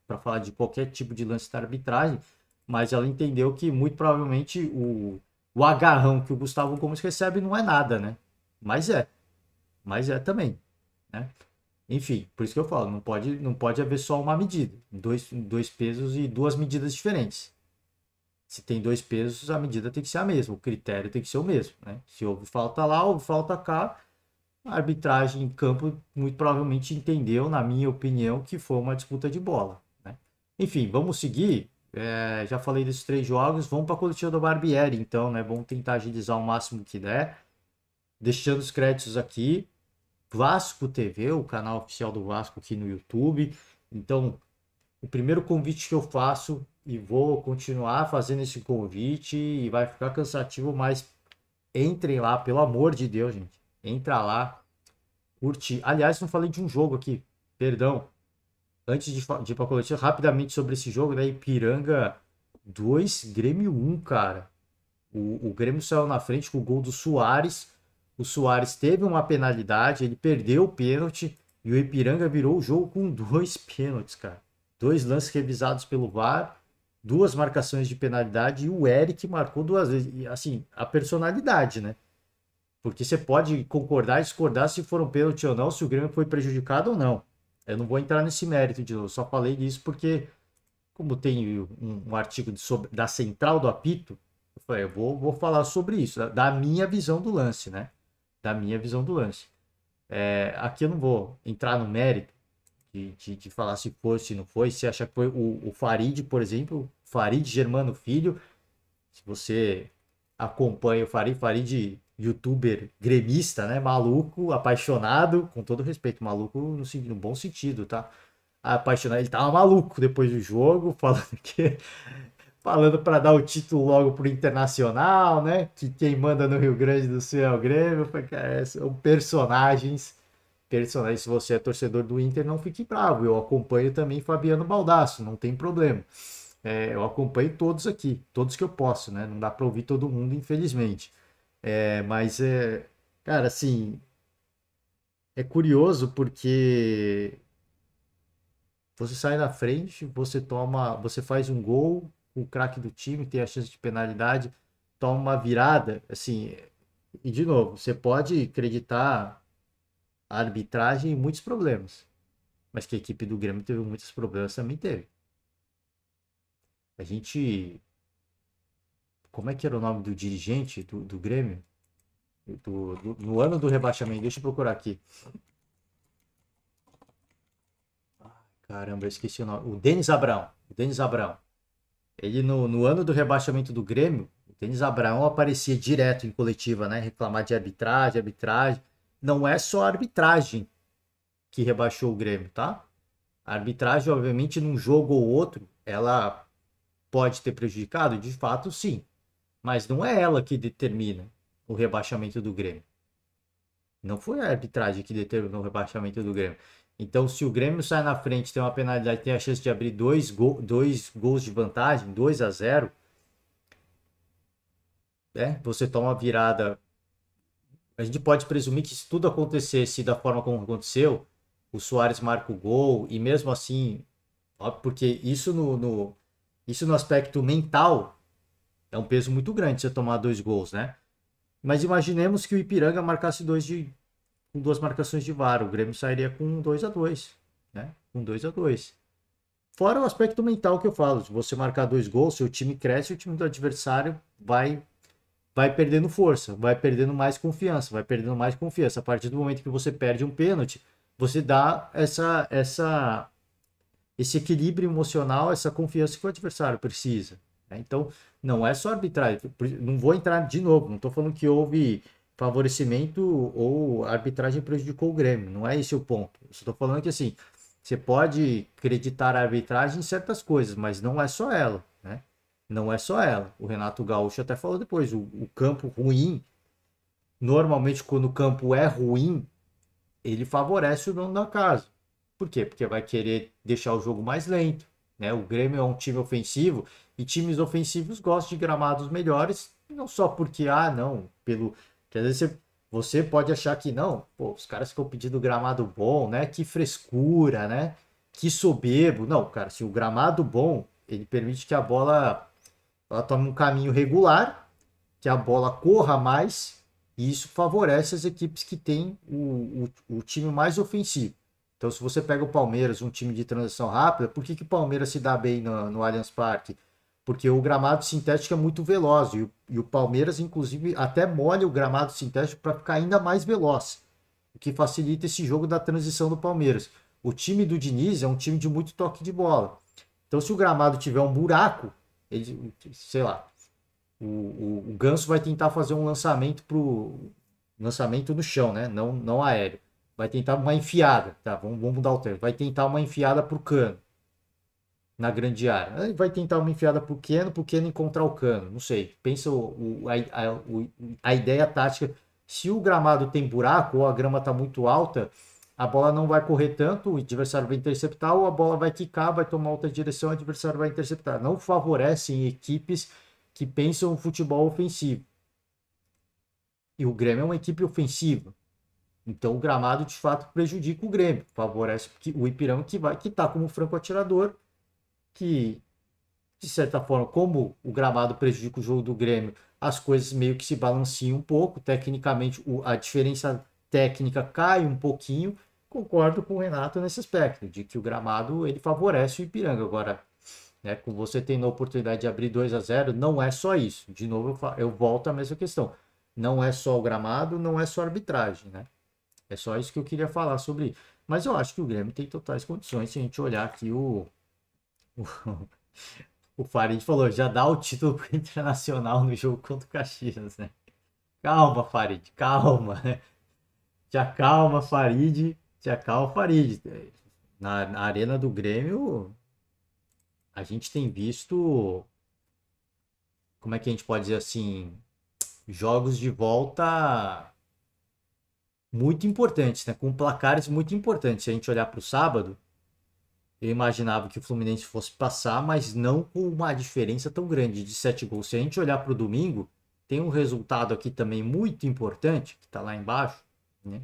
para falar de qualquer tipo de lance da arbitragem, mas ela entendeu que muito provavelmente o agarrão que o Gustavo Gomes recebe não é nada, né? Mas é também, né? Enfim, por isso que eu falo, não pode haver só uma medida, dois pesos e duas medidas diferentes. Se tem dois pesos, a medida tem que ser a mesma, o critério tem que ser o mesmo, né? Se houve falta lá, houve falta cá, a arbitragem em campo muito provavelmente entendeu, na minha opinião, que foi uma disputa de bola, né? Enfim, vamos seguir. Já falei desses três jogos, vamos para a coletiva do Barbieri, então, né? Vamos tentar agilizar o máximo que der. Deixando os créditos aqui. Vasco TV, o canal oficial do Vasco aqui no YouTube. Então, o primeiro convite que eu faço, e vou continuar fazendo esse convite, e vai ficar cansativo, mas entrem lá, pelo amor de Deus, gente. Entra lá, Curti. Aliás, não falei de um jogo aqui, perdão. Antes de ir pra coletiva, rapidamente sobre esse jogo, né? Ipiranga 2, Grêmio 1, cara. O Grêmio saiu na frente com o gol do Suárez. O Suárez teve uma penalidade, ele perdeu o pênalti e o Ipiranga virou o jogo com dois pênaltis, cara. Dois lances revisados pelo VAR, duas marcações de penalidade e o Eric marcou duas vezes. E, assim, a personalidade, né? Porque você pode concordar e discordar se for um pênalti ou não, se o Grêmio foi prejudicado ou não. Eu não vou entrar nesse mérito de novo, só falei disso porque, como tem um artigo da Central do Apito, eu falei, eu vou falar sobre isso, da minha visão do lance, né? Da minha visão do lance. Aqui eu não vou entrar no mérito de falar se foi, se não foi, se achar que foi o Farid, por exemplo, Farid Germano Filho, se você acompanha o Farid youtuber gremista, né? Maluco, apaixonado, com todo respeito, maluco no bom sentido, tá? Apaixonado, ele tava maluco depois do jogo, falando para dar o título logo pro Internacional, né? Que quem manda no Rio Grande do Sul é o Grêmio. Cara, são personagens. Se você é torcedor do Inter, não fique bravo. Eu acompanho também Fabiano Baldasso, não tem problema. Eu acompanho todos aqui, todos que eu posso, né? Não dá para ouvir todo mundo, infelizmente. Cara, assim, é curioso porque você sai na frente, você faz um gol, o craque do time tem a chance de penalidade, toma uma virada, assim, e de novo, você pode acreditar a arbitragem em muitos problemas, mas que a equipe do Grêmio teve muitos problemas, também teve. A gente, como é que era o nome do dirigente do Grêmio? No ano do rebaixamento, deixa eu procurar aqui. Caramba, eu esqueci o nome. O Denis Abrão. O Denis Abrão. Ele, no ano do rebaixamento do Grêmio, o Denis Abraão aparecia direto em coletiva, né? Reclamar de arbitragem, arbitragem. Não é só a arbitragem que rebaixou o Grêmio, tá? A arbitragem, obviamente, num jogo ou outro, ela pode ter prejudicado, de fato, sim. Mas não é ela que determina o rebaixamento do Grêmio. Não foi a arbitragem que determinou o rebaixamento do Grêmio. Então, se o Grêmio sai na frente, tem uma penalidade, tem a chance de abrir dois gols de vantagem, 2-0, né? Você toma uma virada. A gente pode presumir que se tudo acontecesse da forma como aconteceu, o Suárez marca o gol, e mesmo assim, ó, porque isso no aspecto mental é um peso muito grande você tomar dois gols, né? Mas imaginemos que o Ipiranga marcasse com duas marcações de VAR, o Grêmio sairia com 2-2, né? Com 2-2. Fora o aspecto mental que eu falo, se você marcar dois gols, seu time cresce, o time do adversário vai perdendo força, vai perdendo mais confiança, vai perdendo mais confiança. A partir do momento que você perde um pênalti, você dá esse equilíbrio emocional, essa confiança que o adversário precisa, né? Então, não é só arbitragem. Não vou entrar de novo, não estou falando que houve favorecimento ou a arbitragem prejudicou o Grêmio. Não é esse o ponto. Eu estou falando que assim, você pode acreditar a arbitragem em certas coisas, mas não é só ela, né? Não é só ela. O Renato Gaúcho até falou depois, o campo ruim, normalmente quando o campo é ruim, ele favorece o dono da casa. Por quê? Porque vai querer deixar o jogo mais lento, né? O Grêmio é um time ofensivo e times ofensivos gostam de gramados melhores, não só porque, não, que às vezes você pode achar que não, pô, os caras ficam pedindo gramado bom, né? Que frescura, né? Que soberbo. Não, cara, se o gramado bom, ele permite que a bola ela tome um caminho regular, que a bola corra mais, e isso favorece as equipes que têm o time mais ofensivo. Então, se você pega o Palmeiras, um time de transição rápida, por que o Palmeiras se dá bem no Allianz Parque? Porque o gramado sintético é muito veloz e o Palmeiras, inclusive, até molha o gramado sintético para ficar ainda mais veloz, o que facilita esse jogo da transição do Palmeiras. O time do Diniz é um time de muito toque de bola. Então, se o gramado tiver um buraco, ele, sei lá, o Ganso vai tentar fazer um lançamento no chão, né? Não aéreo. Vai tentar uma enfiada, tá? Vamos mudar o termo. Vai tentar uma enfiada pro Cano na grande área. Ele vai tentar uma enfiada pro Keno encontrar o Cano. Não sei. Pensa a ideia tática Se o gramado tem buraco ou a grama está muito alta, a bola não vai correr tanto, o adversário vai interceptar, ou a bola vai quicar, vai tomar outra direção, o adversário vai interceptar. Não favorecem equipes que pensam no futebol ofensivo. E o Grêmio é uma equipe ofensiva. Então o gramado de fato prejudica o Grêmio. Favorece o Ipiranga que está como franco atirador, que de certa forma, como o gramado prejudica o jogo do Grêmio, as coisas meio que se balanceiam um pouco. Tecnicamente, a diferença técnica cai um pouquinho. Concordo com o Renato nesse aspecto, de que o gramado ele favorece o Ipiranga. Agora, né, com você tendo a oportunidade de abrir 2-0, não é só isso. De novo, eu volto à mesma questão. Não é só o gramado, não é só a arbitragem, né? É só isso que eu queria falar sobre isso. Mas eu acho que o Grêmio tem totais condições, se a gente olhar aqui o Farid falou, já dá o título pro Internacional no jogo contra o Caxias, né? Calma, Farid, calma, né? Já calma, Farid, já calma, Farid. Na arena do Grêmio, a gente tem visto, como é que a gente pode dizer assim, jogos de volta muito importantes, né? Com placares muito importantes. Se a gente olhar para o sábado, eu imaginava que o Fluminense fosse passar, mas não com uma diferença tão grande de 7 gols. Se a gente olhar para o domingo, tem um resultado aqui também muito importante, que está lá embaixo, né?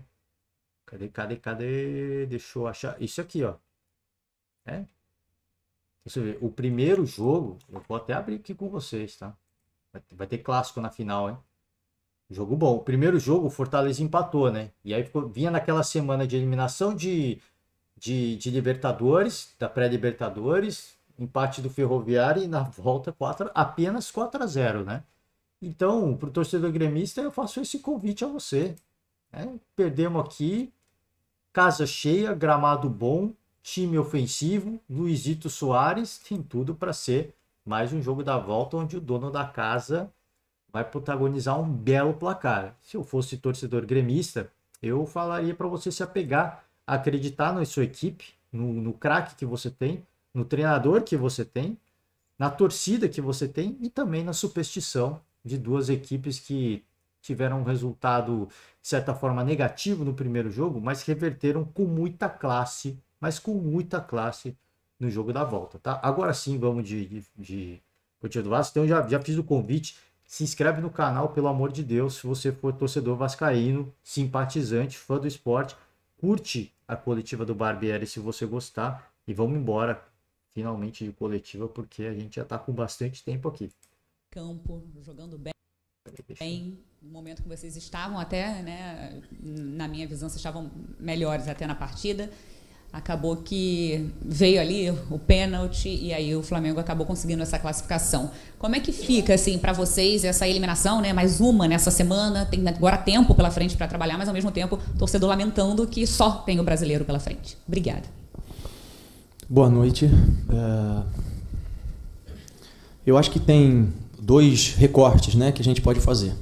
Cadê? Deixa eu achar. Isso aqui, ó. É? Deixa eu ver. O primeiro jogo, eu vou até abrir aqui com vocês, tá? Vai ter clássico na final, hein? Jogo bom. O primeiro jogo, o Fortaleza empatou, né? E aí vinha naquela semana de eliminação de Libertadores, da pré-Libertadores, empate do Ferroviário e na volta apenas 4-0, né? Então, para o torcedor gremista, eu faço esse convite a você. Né? Perdemos aqui, casa cheia, gramado bom, time ofensivo, Luizito Soares, tem tudo para ser mais um jogo da volta onde o dono da casa vai protagonizar um belo placar. Se eu fosse torcedor gremista, eu falaria para você se apegar, acreditar na sua equipe, no craque que você tem, no treinador que você tem, na torcida que você tem e também na superstição de duas equipes que tiveram um resultado, de certa forma, negativo no primeiro jogo, mas reverteram com muita classe, no jogo da volta, tá? Agora sim, vamos de Cotia do Vasco. Então, já fiz o convite. Se inscreve no canal, pelo amor de Deus, se você for torcedor vascaíno, simpatizante, fã do esporte, curte a coletiva do Barbieri se você gostar e vamos embora finalmente de coletiva, porque a gente já está com bastante tempo aqui. Campo, jogando bem, no momento que vocês estavam até, né, na minha visão, vocês estavam melhores até na partida. Acabou que veio ali o pênalti e aí o Flamengo acabou conseguindo essa classificação. Como é que fica, assim, para vocês essa eliminação, né? Mais uma nessa semana, tem agora tempo pela frente para trabalhar, mas ao mesmo tempo o torcedor lamentando que só tem o brasileiro pela frente. Obrigada. Boa noite. Eu acho que tem dois recortes, né, que a gente pode fazer.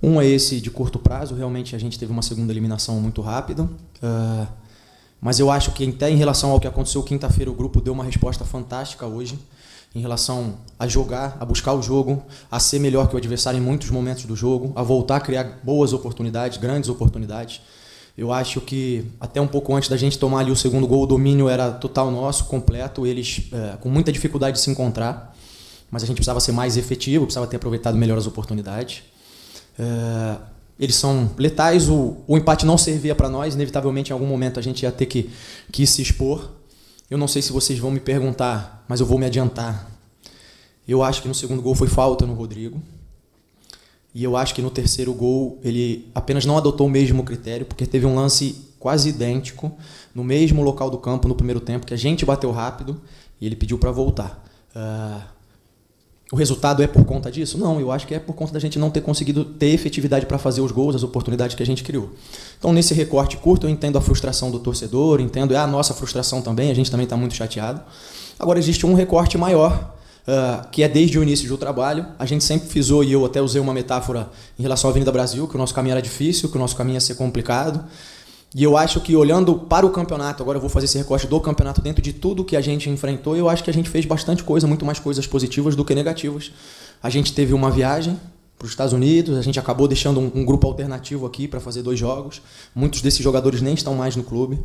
Um é esse de curto prazo, realmente a gente teve uma segunda eliminação muito rápida. Mas eu acho que até em relação ao que aconteceu quinta-feira, o grupo deu uma resposta fantástica hoje, em relação a jogar, a buscar o jogo, a ser melhor que o adversário em muitos momentos do jogo, a voltar a criar boas oportunidades, grandes oportunidades. Eu acho que até um pouco antes da gente tomar ali o segundo gol, o domínio era total nosso, completo, eles com muita dificuldade de se encontrar, mas a gente precisava ser mais efetivo, precisava ter aproveitado melhor as oportunidades. Eles são letais, o empate não servia para nós, inevitavelmente em algum momento a gente ia ter que se expor. Eu não sei se vocês vão me perguntar, mas eu vou me adiantar. Eu acho que no segundo gol foi falta no Rodrigo. E eu acho que no terceiro gol ele apenas não adotou o mesmo critério, porque teve um lance quase idêntico, no mesmo local do campo no primeiro tempo, que a gente bateu rápido e ele pediu para voltar. O resultado é por conta disso? Não, eu acho que é por conta da gente não ter conseguido ter efetividade para fazer os gols, as oportunidades que a gente criou. Então, nesse recorte curto, eu entendo a frustração do torcedor, entendo a nossa frustração também, a gente também está muito chateado. Agora, existe um recorte maior, que é desde o início do trabalho. A gente sempre frisou, e eu até usei uma metáfora em relação à Avenida Brasil, que o nosso caminho era difícil, que o nosso caminho ia ser complicado. E eu acho que, olhando para o campeonato, agora eu vou fazer esse recorte do campeonato dentro de tudo que a gente enfrentou, eu acho que a gente fez bastante coisa, muito mais coisas positivas do que negativas. A gente teve uma viagem os Estados Unidos, a gente acabou deixando um grupo alternativo aqui para fazer 2 jogos. Muitos desses jogadores nem estão mais no clube.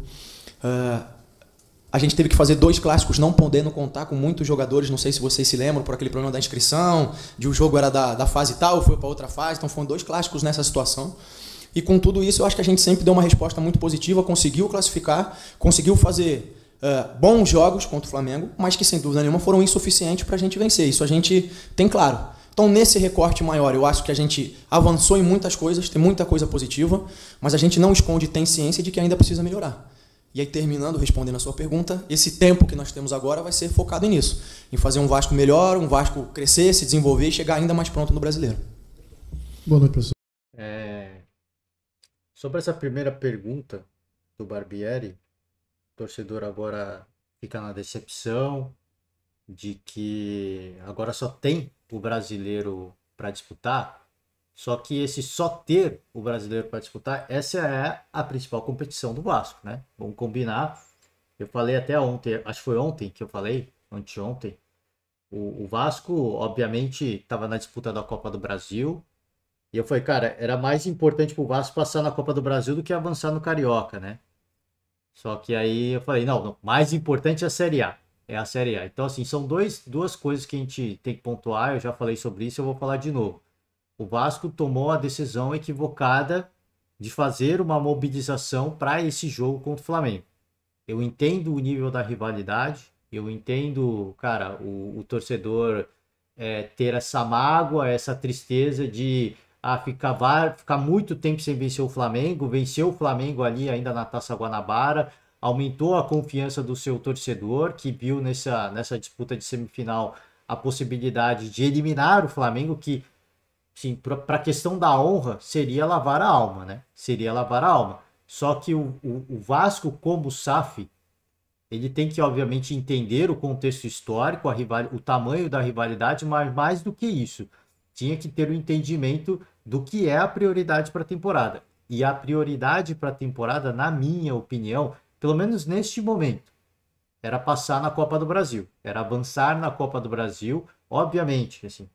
A gente teve que fazer 2 clássicos não podendo contar com muitos jogadores, não sei se vocês se lembram, por aquele problema da inscrição, de o jogo era da fase tal, foi para outra fase, então foram 2 clássicos nessa situação. E com tudo isso, eu acho que a gente sempre deu uma resposta muito positiva, conseguiu classificar, conseguiu fazer bons jogos contra o Flamengo, mas que sem dúvida nenhuma foram insuficientes para a gente vencer. Isso a gente tem claro. Então, nesse recorte maior, eu acho que a gente avançou em muitas coisas, tem muita coisa positiva, mas a gente não esconde, tem ciência de que ainda precisa melhorar. E aí, terminando, respondendo a sua pergunta, esse tempo que nós temos agora vai ser focado nisso, em fazer um Vasco melhor, um Vasco crescer, se desenvolver e chegar ainda mais pronto no Brasileiro. Boa noite, professor. Sobre essa primeira pergunta do Barbieri, o torcedor agora fica na decepção de que agora só tem o brasileiro para disputar, só que esse só ter o brasileiro para disputar, essa é a principal competição do Vasco, né? Vamos combinar. Eu falei até ontem, acho que foi ontem que eu falei, anteontem, o Vasco, obviamente, estava na disputa da Copa do Brasil, e eu falei, cara, era mais importante pro Vasco passar na Copa do Brasil do que avançar no Carioca, né? Só que aí eu falei, não, mais importante é a Série A. É a Série A. Então, assim, são duas coisas que a gente tem que pontuar. Eu já falei sobre isso, eu vou falar de novo. O Vasco tomou a decisão equivocada de fazer uma mobilização para esse jogo contra o Flamengo. Eu entendo o nível da rivalidade, eu entendo, cara, o torcedor ter essa mágoa, essa tristeza de ficar muito tempo sem vencer o Flamengo, venceu o Flamengo ali ainda na Taça Guanabara, aumentou a confiança do seu torcedor, que viu nessa disputa de semifinal a possibilidade de eliminar o Flamengo, que, sim, para a questão da honra, seria lavar a alma, né? Seria lavar a alma. Só que o Vasco, como SAF, ele tem que, obviamente, entender o contexto histórico, o tamanho da rivalidade, mas mais do que isso, tinha que ter o entendimento do que é a prioridade para a temporada. E a prioridade para a temporada, na minha opinião, pelo menos neste momento, era passar na Copa do Brasil, era avançar na Copa do Brasil, obviamente, assim,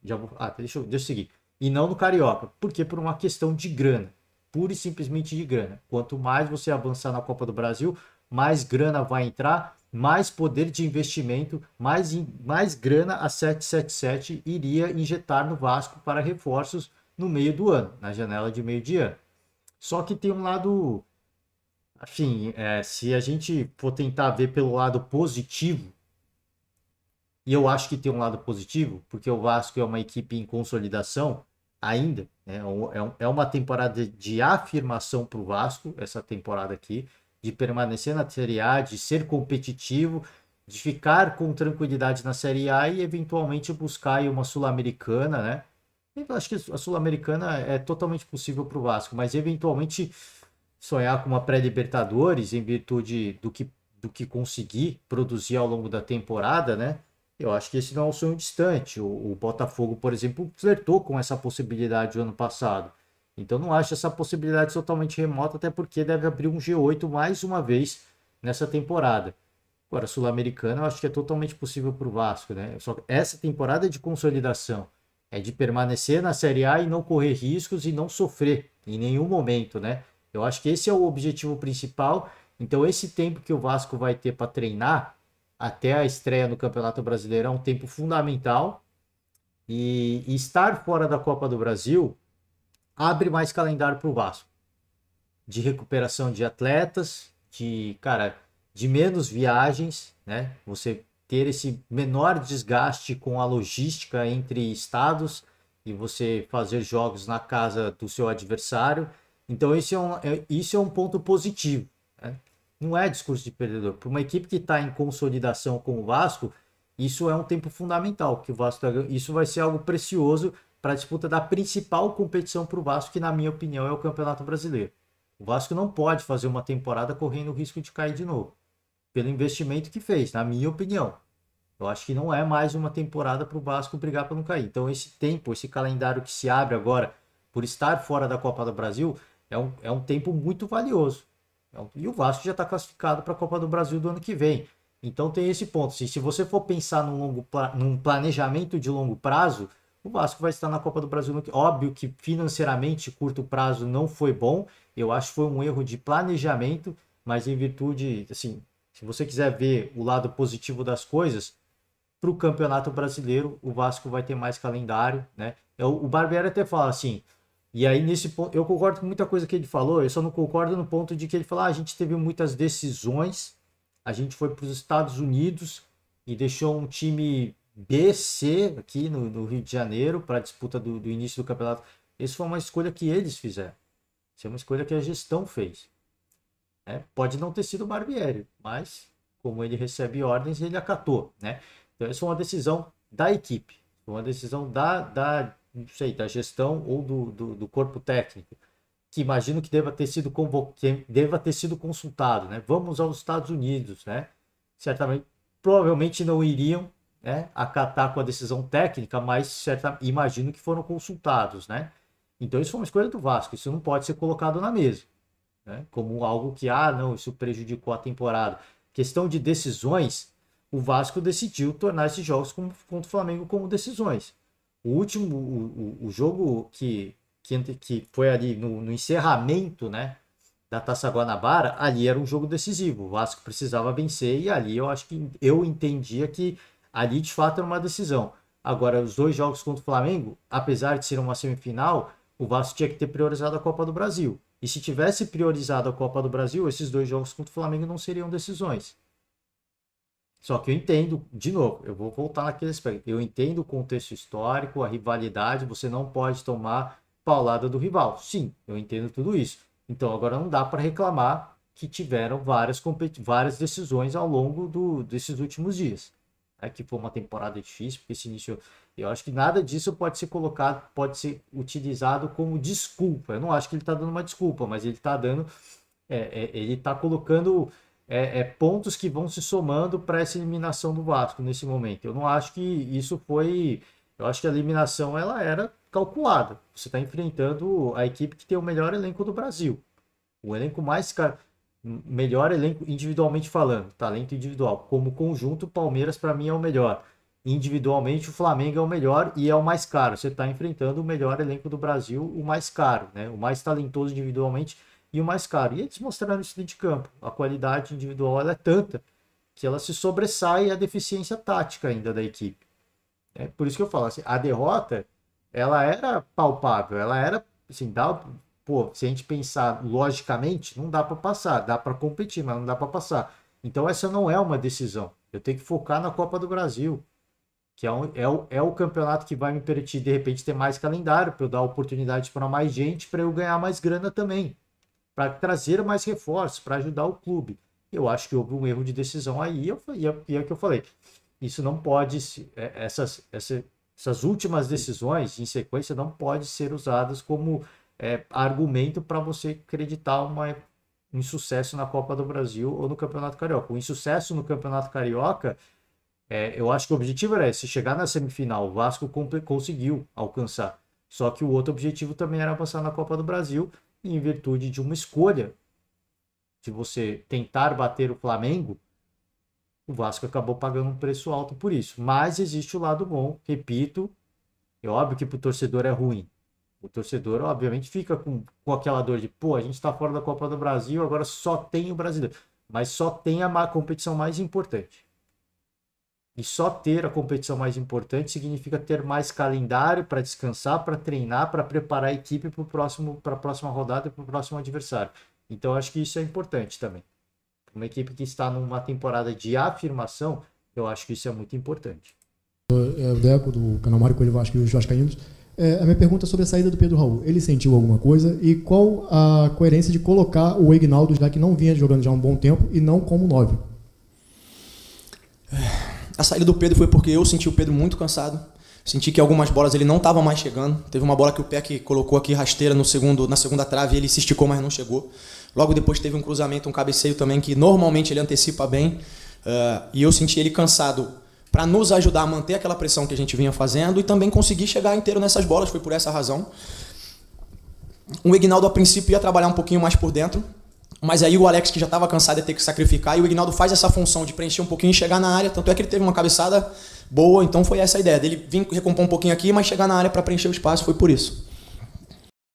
deixa eu seguir, e não no Carioca, porque por uma questão de grana, pura e simplesmente de grana. Quanto mais você avançar na Copa do Brasil, mais grana vai entrar, mais poder de investimento, mais grana a 777 iria injetar no Vasco para reforços no meio do ano, na janela de meio de ano. Só que tem um lado... Enfim, se a gente for tentar ver pelo lado positivo, e eu acho que tem um lado positivo, porque o Vasco é uma equipe em consolidação ainda, né? É uma temporada de afirmação para o Vasco, essa temporada aqui, de permanecer na Série A, de ser competitivo, de ficar com tranquilidade na Série A e eventualmente buscar aí uma Sul-Americana, né? Eu acho que a Sul-Americana é totalmente possível para o Vasco, mas eventualmente sonhar com uma pré-Libertadores em virtude do que conseguir produzir ao longo da temporada, né? Eu acho que esse não é um sonho distante. O Botafogo, por exemplo, flertou com essa possibilidade no ano passado. Então não acho essa possibilidade totalmente remota, até porque deve abrir um G8 mais uma vez nessa temporada. Agora, Sul-Americana eu acho que é totalmente possível para o Vasco, né? Só que essa temporada é de consolidação, é de permanecer na Série A e não correr riscos e não sofrer em nenhum momento, né? Eu acho que esse é o objetivo principal. Então, esse tempo que o Vasco vai ter para treinar até a estreia no Campeonato Brasileiro é um tempo fundamental. E estar fora da Copa do Brasil abre mais calendário para o Vasco. De recuperação de atletas, de menos viagens, né? Você ter esse menor desgaste com a logística entre estados e você fazer jogos na casa do seu adversário. Então, isso é um ponto positivo, né? Não é discurso de perdedor. Para uma equipe que está em consolidação com o Vasco, isso é um tempo fundamental. Que o Vasco isso vai ser algo precioso para a disputa da principal competição para o Vasco, que, na minha opinião, é o Campeonato Brasileiro. O Vasco não pode fazer uma temporada correndo o risco de cair de novo, pelo investimento que fez, na minha opinião. Eu acho que não é mais uma temporada para o Vasco brigar para não cair. Então, esse tempo, esse calendário que se abre agora, por estar fora da Copa do Brasil, é um tempo muito valioso. E o Vasco já está classificado para a Copa do Brasil do ano que vem. Então tem esse ponto. Se você for pensar num planejamento de longo prazo, o Vasco vai estar na Copa do Brasil. Óbvio que financeiramente, curto prazo, não foi bom. Eu acho que foi um erro de planejamento, mas em virtude, assim, se você quiser ver o lado positivo das coisas, para o Campeonato Brasileiro, o Vasco vai ter mais calendário, né? O Barbieri até fala assim, e aí nesse ponto, eu concordo com muita coisa que ele falou, eu só não concordo no ponto de que ele fala, a gente teve muitas decisões, a gente foi para os Estados Unidos e deixou um time B, C aqui no Rio de Janeiro para a disputa do início do campeonato. Essa foi uma escolha que eles fizeram. Essa é uma escolha que a gestão fez. Pode não ter sido o Barbieri, mas como ele recebe ordens, ele acatou, né? Então essa foi uma decisão da equipe, uma decisão da gestão ou do corpo técnico, que imagino que deva ter sido consultado, né? Vamos aos Estados Unidos, né? Certamente, provavelmente não iriam, né, acatar com a decisão técnica, mas imagino que foram consultados, né? Então isso foi uma escolha do Vasco, isso não pode ser colocado na mesa, né, como algo que, não, isso prejudicou a temporada. Questão de decisões, o Vasco decidiu tornar esses jogos contra o Flamengo como decisões. O último, o jogo que foi ali no encerramento, né, da Taça Guanabara, ali era um jogo decisivo. O Vasco precisava vencer e ali eu entendia que ali de fato era uma decisão. Agora, os 2 jogos contra o Flamengo, apesar de ser uma semifinal, o Vasco tinha que ter priorizado a Copa do Brasil. E se tivesse priorizado a Copa do Brasil, esses 2 jogos contra o Flamengo não seriam decisões. Só que eu entendo, de novo, eu vou voltar naquele aspecto, eu entendo o contexto histórico, a rivalidade, você não pode tomar paulada do rival. Sim, eu entendo tudo isso. Então agora não dá para reclamar que tiveram várias decisões ao longo desses últimos dias. Que foi uma temporada difícil, porque se iniciou. Eu acho que nada disso pode ser utilizado como desculpa. Eu não acho que ele está dando uma desculpa, mas ele está dando. Ele está colocando pontos que vão se somando para essa eliminação do Vasco nesse momento. Eu não acho que isso foi. Eu acho que a eliminação ela era calculada. Você está enfrentando a equipe que tem o melhor elenco do Brasil. O elenco melhor elenco individualmente falando, talento individual. Como conjunto, o Palmeiras para mim é o melhor. Individualmente, o Flamengo é o melhor e é o mais caro. Você está enfrentando o melhor elenco do Brasil, o mais caro, né? O mais talentoso individualmente e o mais caro. E eles mostraram isso dentro de campo. A qualidade individual ela é tanta que ela se sobressai a deficiência tática ainda da equipe. Por isso que eu falo assim, a derrota ela era palpável, ela era assim, se a gente pensar logicamente, não dá para passar, dá para competir, mas não dá para passar. Então essa não é uma decisão. Eu tenho que focar na Copa do Brasil, que é o campeonato que vai me permitir, de repente, ter mais calendário, para eu dar oportunidade para mais gente, para eu ganhar mais grana também, para trazer mais reforços, para ajudar o clube. Eu acho que houve um erro de decisão aí, e é o que eu falei. Isso não pode, essas últimas decisões em sequência não podem ser usadas como argumento para você acreditar um insucesso na Copa do Brasil ou no Campeonato Carioca. O insucesso no Campeonato Carioca, eu acho que o objetivo era esse, chegar na semifinal. O Vasco conseguiu alcançar. Só que o outro objetivo também era avançar na Copa do Brasil, e em virtude de uma escolha de você tentar bater o Flamengo, o Vasco acabou pagando um preço alto por isso. Mas existe o lado bom, repito, é óbvio que para o torcedor é ruim. O torcedor, obviamente, fica com aquela dor de, a gente está fora da Copa do Brasil, agora só tem o brasileiro. Mas só tem a competição mais importante. E só ter a competição mais importante significa ter mais calendário para descansar, para treinar, para preparar a equipe para a próxima rodada e para o próximo adversário. Então, acho que isso é importante também. Uma equipe que está numa temporada de afirmação, eu acho que isso é muito importante. O Deco, do canal Mário Coelho Vasco e os Vascaínos. A minha pergunta é sobre a saída do Pedro Raul. Ele sentiu alguma coisa? E qual a coerência de colocar o Egnaldo, já que não vinha jogando já há um bom tempo, e não como 9? A saída do Pedro foi porque eu senti o Pedro muito cansado. Senti que algumas bolas ele não estava mais chegando. Teve uma bola que o Peck colocou aqui rasteira na segunda trave e ele se esticou, mas não chegou. Logo depois teve um cruzamento, um cabeceio também, que normalmente ele antecipa bem. E eu senti ele cansado para nos ajudar a manter aquela pressão que a gente vinha fazendo e também conseguir chegar inteiro nessas bolas. Foi por essa razão. O Egnaldo, a princípio, ia trabalhar um pouquinho mais por dentro. Mas aí o Alex, que já estava cansado de ter que sacrificar, e o Ignaldo faz essa função de preencher um pouquinho e chegar na área. Tanto é que ele teve uma cabeçada boa, então foi essa a ideia dele vir recompor um pouquinho aqui, mas chegar na área para preencher o espaço, foi por isso.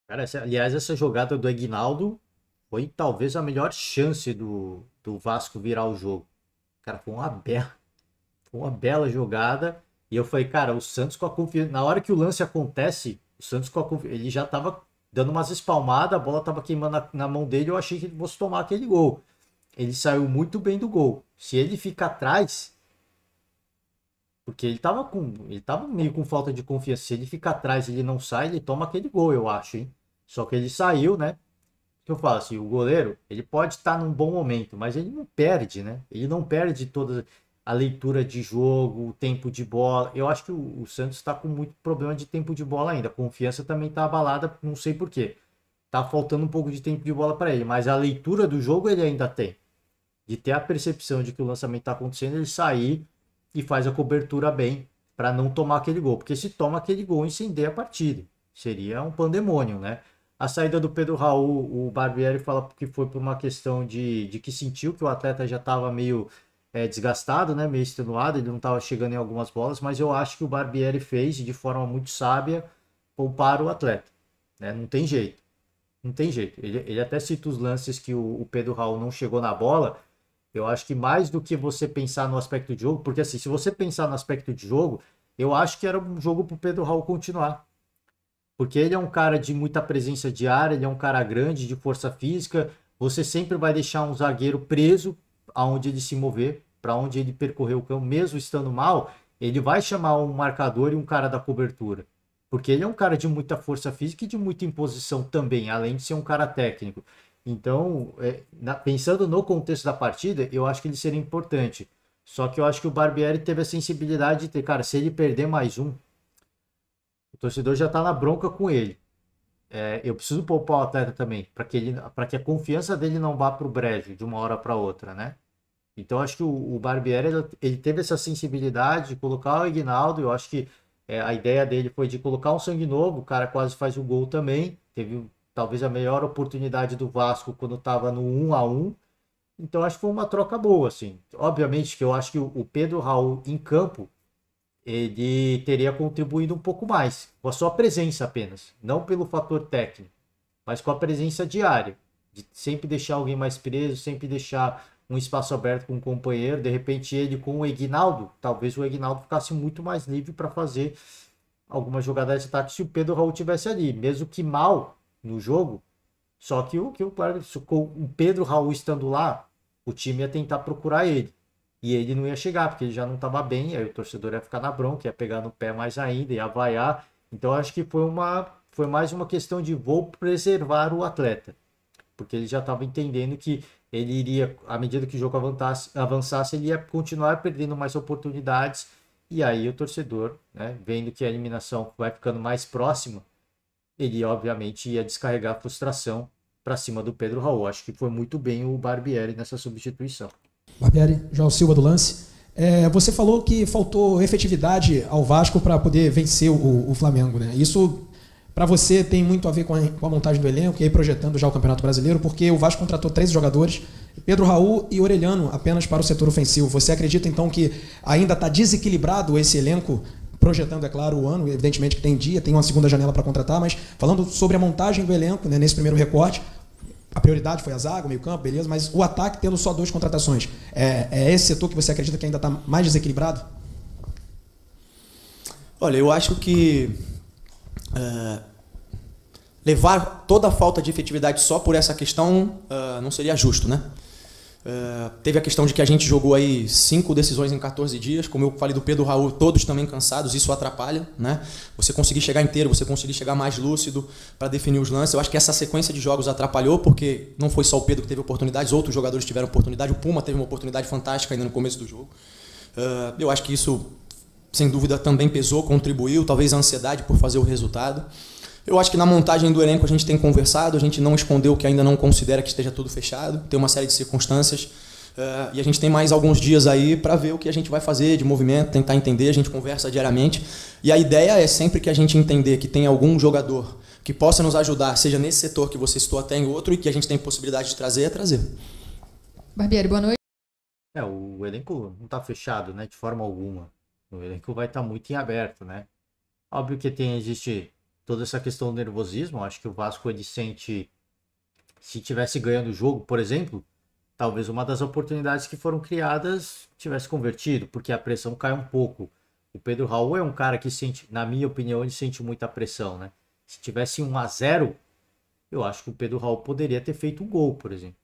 Cara, aliás, essa jogada do Ignaldo foi talvez a melhor chance do Vasco virar o jogo. Cara, foi uma bela jogada. E eu falei, cara, o Santos com a confiança. Na hora que o lance acontece, o Santos com a confiança. Ele já tava dando umas espalmadas, a bola tava queimando na mão dele. Eu achei que ele fosse tomar aquele gol. Ele saiu muito bem do gol. Se ele fica atrás. Porque ele tava meio com falta de confiança. Se ele fica atrás e ele não sai, ele toma aquele gol, eu acho, hein? Só que ele saiu, né? Que eu falo assim, o goleiro, ele pode estar num bom momento, mas ele não perde, né? Ele não perde toda a leitura de jogo, o tempo de bola. Eu acho que o Santos está com muito problema de tempo de bola ainda. A confiança também está abalada, não sei porquê. Tá faltando um pouco de tempo de bola para ele, mas a leitura do jogo ele ainda tem. De ter a percepção de que o lançamento está acontecendo, ele sair e faz a cobertura bem para não tomar aquele gol. Porque se toma aquele gol, incendeia a partida. Seria um pandemônio, né? A saída do Pedro Raul, o Barbieri fala que foi por uma questão de que sentiu que o atleta já estava meio desgastado, né? Meio extenuado, ele não estava chegando em algumas bolas, mas eu acho que o Barbieri fez de forma muito sábia poupar o atleta, né? Não tem jeito. Não tem jeito. Ele até cita os lances que o Pedro Raul não chegou na bola. Eu acho que mais do que você pensar no aspecto de jogo, porque assim, se você pensar no aspecto de jogo, eu acho que era um jogo para o Pedro Raul continuar. Porque ele é um cara de muita presença de área, ele é um cara grande, de força física. Você sempre vai deixar um zagueiro preso aonde ele se mover, para onde ele percorrer o campo, mesmo estando mal, ele vai chamar um marcador e um cara da cobertura. Porque ele é um cara de muita força física e de muita imposição também, além de ser um cara técnico. Então, pensando no contexto da partida, eu acho que ele seria importante. Só que eu acho que o Barbieri teve a sensibilidade de ter, cara, se ele perder mais um, o torcedor já tá na bronca com ele. Eu preciso poupar o atleta também, para que a confiança dele não vá pro brejo de uma hora para outra, né? Então, acho que o Barbieri, ele teve essa sensibilidade de colocar o Ignaldo. Eu acho que a ideia dele foi de colocar um sangue novo, o cara quase faz o gol também. Teve talvez a melhor oportunidade do Vasco quando estava no 1-1. Então, acho que foi uma troca boa, assim. Obviamente que eu acho que o Pedro Raul em campo, ele teria contribuído um pouco mais, com a sua presença apenas. Não pelo fator técnico, mas com a presença diária. De sempre deixar alguém mais preso, sempre deixar um espaço aberto com um companheiro. De repente ele com o Ignaldo, talvez o Ignaldo ficasse muito mais livre para fazer alguma jogada de ataque se o Pedro Raul tivesse ali, mesmo que mal no jogo. Só que o Pedro Raul estando lá, o time ia tentar procurar ele. E ele não ia chegar, porque ele já não estava bem, aí o torcedor ia ficar na bronca, ia pegar no pé mais ainda, ia vaiar. Então acho que foi mais uma questão de vou preservar o atleta. Porque ele já estava entendendo que ele iria, à medida que o jogo avançasse, ele ia continuar perdendo mais oportunidades. E aí o torcedor, né, vendo que a eliminação vai ficando mais próxima, ele obviamente ia descarregar a frustração para cima do Pedro Raul. Acho que foi muito bem o Barbieri nessa substituição. Barbieri, João Silva do Lance. Você falou que faltou efetividade ao Vasco para poder vencer o Flamengo, né? Isso para você tem muito a ver com a montagem do elenco e aí projetando já o Campeonato Brasileiro, porque o Vasco contratou 3 jogadores, Pedro Raul e Orelhano, apenas para o setor ofensivo. Você acredita então que ainda está desequilibrado esse elenco, projetando, é claro, o ano? Evidentemente que tem uma segunda janela para contratar, mas falando sobre a montagem do elenco, né, nesse primeiro recorte, a prioridade foi a zaga, o meio campo, beleza, mas o ataque tendo só 2 contratações. É esse setor que você acredita que ainda está mais desequilibrado? Olha, eu acho que levar toda a falta de efetividade só por essa questão não seria justo, né? Teve a questão de que a gente jogou aí 5 decisões em 14 dias, como eu falei do Pedro Raul, todos também cansados, isso atrapalha, né? Você conseguir chegar inteiro, você conseguir chegar mais lúcido para definir os lances. Eu acho que essa sequência de jogos atrapalhou, porque não foi só o Pedro que teve oportunidades, outros jogadores tiveram oportunidade, o Puma teve uma oportunidade fantástica ainda no começo do jogo. Eu acho que isso, sem dúvida, também pesou, contribuiu, talvez a ansiedade por fazer o resultado. Eu acho que na montagem do elenco a gente tem conversado, a gente não escondeu que ainda não considera que esteja tudo fechado, tem uma série de circunstâncias. E a gente tem mais alguns dias aí para ver o que a gente vai fazer de movimento, tentar entender, a gente conversa diariamente. E a ideia é sempre que a gente entender que tem algum jogador que possa nos ajudar, seja nesse setor que você citou até em outro, e que a gente tem possibilidade de trazer, é trazer. Barbieri, boa noite. O elenco não está fechado, né, de forma alguma. O elenco vai estar muito em aberto, né? Óbvio que existe toda essa questão do nervosismo. Acho que o Vasco, ele sente, se tivesse ganhando o jogo, por exemplo, talvez uma das oportunidades que foram criadas tivesse convertido, porque a pressão cai um pouco. O Pedro Raul é um cara que sente, na minha opinião, ele sente muita pressão, né? Se tivesse 1-0, eu acho que o Pedro Raul poderia ter feito um gol, por exemplo.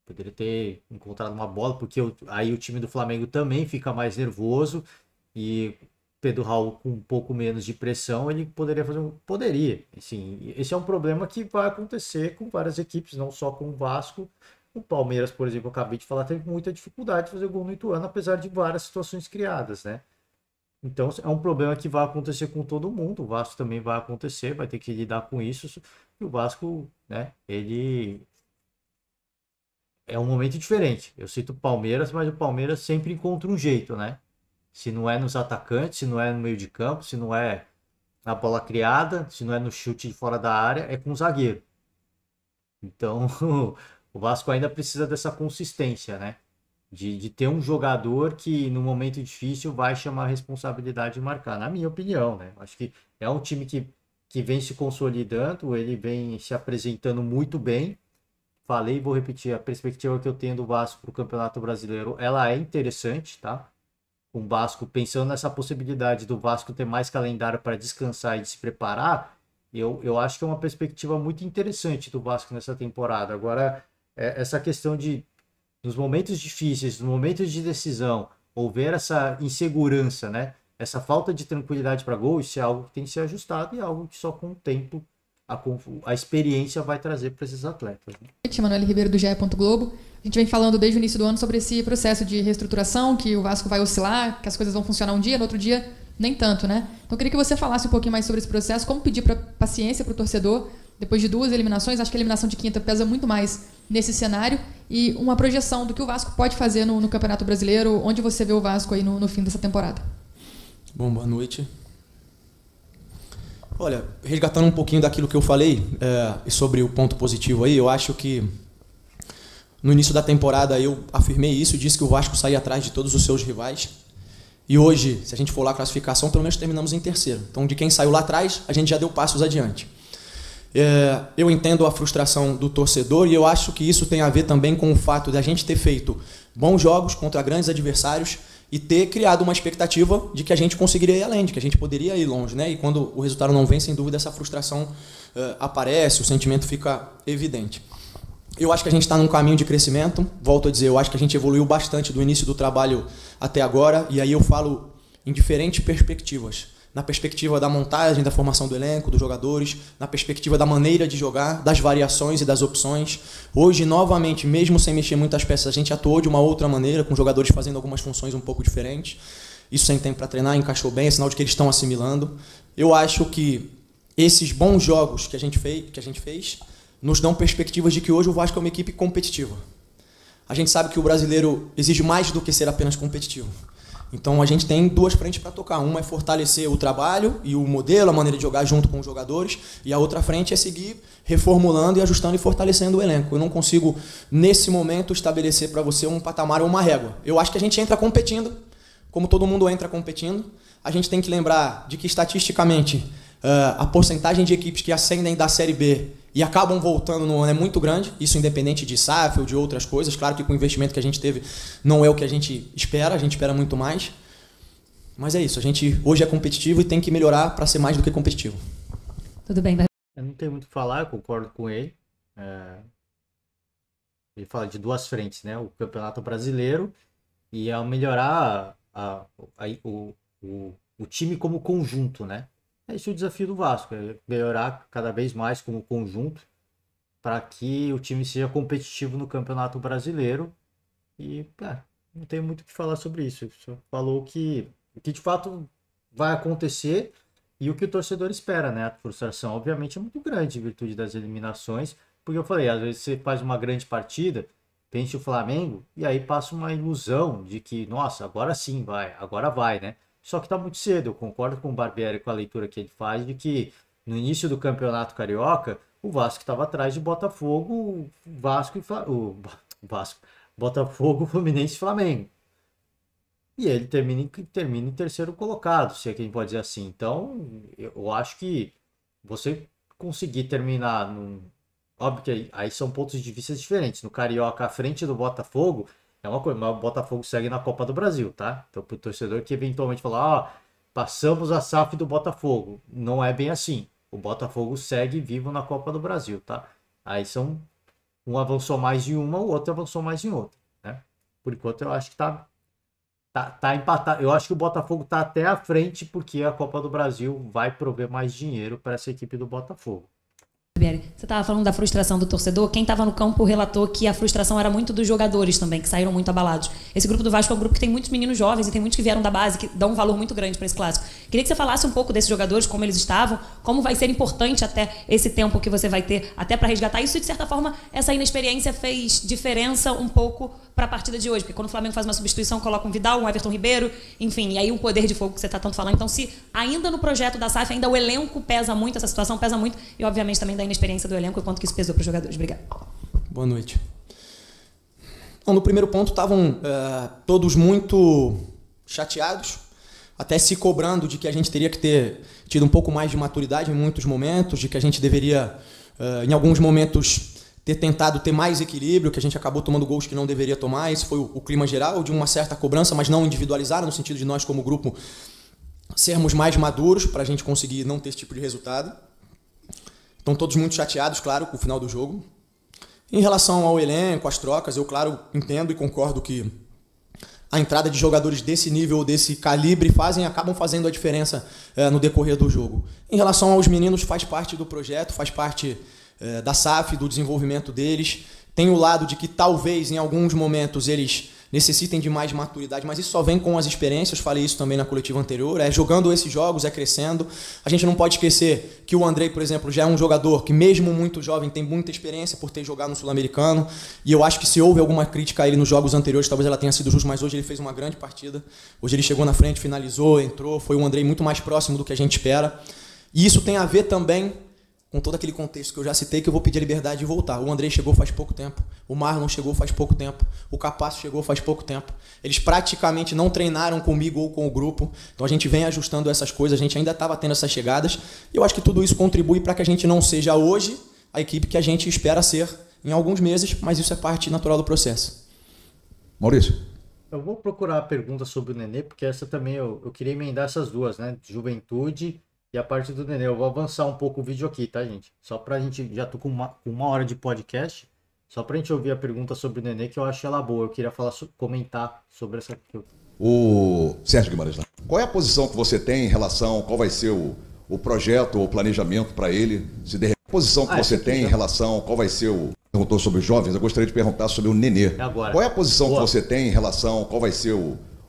Poderia ter encontrado uma bola, porque aí o time do Flamengo também fica mais nervoso e Pedro Raul com um pouco menos de pressão, ele poderia fazer um... Poderia. Assim, esse é um problema que vai acontecer com várias equipes, não só com o Vasco. O Palmeiras, por exemplo, eu acabei de falar, teve muita dificuldade de fazer gol no Ituano, apesar de várias situações criadas, né? Então é um problema que vai acontecer com todo mundo. O Vasco também vai acontecer, vai ter que lidar com isso. E o Vasco, né, ele é um momento diferente. Eu cito o Palmeiras, mas o Palmeiras sempre encontra um jeito, né? Se não é nos atacantes, se não é no meio de campo, se não é na bola criada, se não é no chute de fora da área, é com o zagueiro. Então o Vasco ainda precisa dessa consistência, né? De ter um jogador que no momento difícil vai chamar a responsabilidade de marcar, na minha opinião, né? Acho que é um time que vem se consolidando, ele vem se apresentando muito bem. Falei e vou repetir, a perspectiva que eu tenho do Vasco para o Campeonato Brasileiro, ela é interessante, tá? Com o Vasco, pensando nessa possibilidade do Vasco ter mais calendário para descansar e de se preparar, eu acho que é uma perspectiva muito interessante do Vasco nessa temporada. Agora, essa questão de nos momentos difíceis, nos momentos de decisão, houver essa insegurança, né? Essa falta de tranquilidade para gol, isso é algo que tem que ser ajustado e é algo que só com o tempo a experiência vai trazer para esses atletas. Né? Manoel Ribeiro do GE. Globo. A gente vem falando desde o início do ano sobre esse processo de reestruturação, que o Vasco vai oscilar, que as coisas vão funcionar um dia, no outro dia nem tanto, né? Então eu queria que você falasse um pouquinho mais sobre esse processo, como pedir paciência para o torcedor, depois de 2 eliminações. Acho que a eliminação de quinta pesa muito mais nesse cenário, e uma projeção do que o Vasco pode fazer no Campeonato Brasileiro, onde você vê o Vasco aí no fim dessa temporada. Bom, boa noite. Olha, resgatando um pouquinho daquilo que eu falei e sobre o ponto positivo aí, eu acho que no início da temporada eu afirmei isso, disse que o Vasco saía atrás de todos os seus rivais. E hoje, se a gente for lá a classificação, pelo menos terminamos em terceiro. Então, de quem saiu lá atrás, a gente já deu passos adiante. Eu entendo a frustração do torcedor e eu acho que isso tem a ver também com o fato de a gente ter feito bons jogos contra grandes adversários e ter criado uma expectativa de que a gente conseguiria ir além, de que a gente poderia ir longe, né? E quando o resultado não vem, sem dúvida, essa frustração aparece, o sentimento fica evidente. Eu acho que a gente está num caminho de crescimento, volto a dizer, eu acho que a gente evoluiu bastante do início do trabalho até agora, e aí eu falo em diferentes perspectivas. Na perspectiva da montagem, da formação do elenco, dos jogadores, na perspectiva da maneira de jogar, das variações e das opções. Hoje, novamente, mesmo sem mexer muitas peças, a gente atuou de uma outra maneira, com jogadores fazendo algumas funções um pouco diferentes. Isso sem tempo para treinar, encaixou bem, é sinal de que eles estão assimilando. Eu acho que esses bons jogos que a gente fez nos dão perspectivas de que hoje o Vasco é uma equipe competitiva. A gente sabe que o brasileiro exige mais do que ser apenas competitivo. Então a gente tem 2 frentes para tocar. Uma é fortalecer o trabalho e o modelo, a maneira de jogar junto com os jogadores, e a outra frente é seguir reformulando e ajustando e fortalecendo o elenco. Eu não consigo, nesse momento, estabelecer para você um patamar ou uma régua. Eu acho que a gente entra competindo, como todo mundo entra competindo. A gente tem que lembrar de que, estatisticamente, a porcentagem de equipes que ascendem da Série B e acabam voltando no ano é muito grande, isso independente de SAF ou de outras coisas. Claro que com o investimento que a gente teve não é o que a gente espera muito mais. Mas é isso, a gente hoje é competitivo e tem que melhorar para ser mais do que competitivo. Tudo bem, eu não tenho muito o que falar, eu concordo com ele. Ele fala de 2 frentes, né? O Campeonato Brasileiro e ao melhorar o time como conjunto, né? Esse é o desafio do Vasco, é melhorar cada vez mais como conjunto para que o time seja competitivo no Campeonato Brasileiro. E não tem muito o que falar sobre isso. Só falou que de fato vai acontecer e o que o torcedor espera, né? A frustração, obviamente, é muito grande em virtude das eliminações, porque eu falei, às vezes você faz uma grande partida pense o Flamengo, e aí passa uma ilusão de que, nossa, agora sim vai, agora vai, né? Só que tá muito cedo, eu concordo com o Barbieri com a leitura que ele faz de que no início do Campeonato Carioca, o Vasco estava atrás de Botafogo, Botafogo, Fluminense e Flamengo. E ele termina em terceiro colocado, se é que a gente pode dizer assim. Então, eu acho que você conseguir terminar num... Óbvio que aí são pontos de vista diferentes. No Carioca, à frente do Botafogo, é uma coisa, mas o Botafogo segue na Copa do Brasil, tá? Então, pro torcedor que eventualmente falar, passamos a SAF do Botafogo. Não é bem assim. O Botafogo segue vivo na Copa do Brasil, tá? Aí um avançou mais em uma, o outro avançou mais em outra, né? Por enquanto, eu acho que tá empatado. Eu acho que o Botafogo tá até à frente, porque a Copa do Brasil vai prover mais dinheiro para essa equipe do Botafogo. Você estava falando da frustração do torcedor. Quem estava no campo relatou que a frustração era muito dos jogadores também, que saíram muito abalados. Esse grupo do Vasco é um grupo que tem muitos meninos jovens e tem muitos que vieram da base, que dão um valor muito grande para esse clássico. Queria que você falasse um pouco desses jogadores, como eles estavam, como vai ser importante até esse tempo que você vai ter, até para resgatar isso. E, de certa forma, essa inexperiência fez diferença um pouco para a partida de hoje. Porque quando o Flamengo faz uma substituição, coloca um Vidal, um Everton Ribeiro, enfim, e aí um poder de fogo que você está tanto falando. Então, se ainda no projeto da SAF, ainda o elenco pesa muito, essa situação pesa muito, e, obviamente, também da inexperiência do elenco, quanto que isso pesou para os jogadores. Obrigado. Boa noite. Bom, no primeiro ponto estavam todos muito chateados, até se cobrando de que a gente teria que ter tido um pouco mais de maturidade em muitos momentos, de que a gente deveria, em alguns momentos, ter tentado ter mais equilíbrio, que a gente acabou tomando gols que não deveria tomar. Esse foi o clima geral de uma certa cobrança, mas não individualizada, no sentido de nós, como grupo, sermos mais maduros para a gente conseguir não ter esse tipo de resultado. Estão todos muito chateados, claro, com o final do jogo. Em relação ao elenco, às trocas, eu, claro, entendo e concordo que a entrada de jogadores desse nível, desse calibre, acabam fazendo a diferença no decorrer do jogo. Em relação aos meninos, faz parte do projeto, faz parte da SAF, do desenvolvimento deles. Tem o lado de que talvez, em alguns momentos, eles necessitem de mais maturidade, mas isso só vem com as experiências. Falei isso também na coletiva anterior, jogando esses jogos, crescendo. A gente não pode esquecer que o Andrei, por exemplo, já é um jogador que, mesmo muito jovem, tem muita experiência por ter jogado no Sul-Americano, e eu acho que se houve alguma crítica a ele nos jogos anteriores, talvez ela tenha sido justa, mas hoje ele fez uma grande partida. Hoje ele chegou na frente, finalizou, entrou, foi um Andrei muito mais próximo do que a gente espera, e isso tem a ver também com todo aquele contexto que eu já citei, que eu vou pedir a liberdade de voltar. O Andrei chegou faz pouco tempo, o Marlon chegou faz pouco tempo, o Capasso chegou faz pouco tempo. Eles praticamente não treinaram comigo ou com o grupo, então a gente vem ajustando essas coisas, a gente ainda estava tendo essas chegadas, e eu acho que tudo isso contribui para que a gente não seja hoje a equipe que a gente espera ser em alguns meses, mas isso é parte natural do processo. Maurício. Eu vou procurar a pergunta sobre o Nenê, porque essa também eu queria emendar essas duas, né? Juventude e a parte do Nenê. Eu vou avançar um pouco o vídeo aqui, tá, gente? Só pra gente... Já tô com uma hora de podcast. Só pra gente ouvir a pergunta sobre o Nenê, que eu acho ela boa. Eu queria comentar sobre essa... O Sérgio Guimarães, qual é a posição que você tem em relação... Qual vai ser o projeto ou planejamento para ele? A posição que você tem em relação... Qual vai ser o... Perguntou sobre os jovens. Eu gostaria de perguntar sobre o Nenê. Agora. Qual é a posição que você tem em relação... Qual vai ser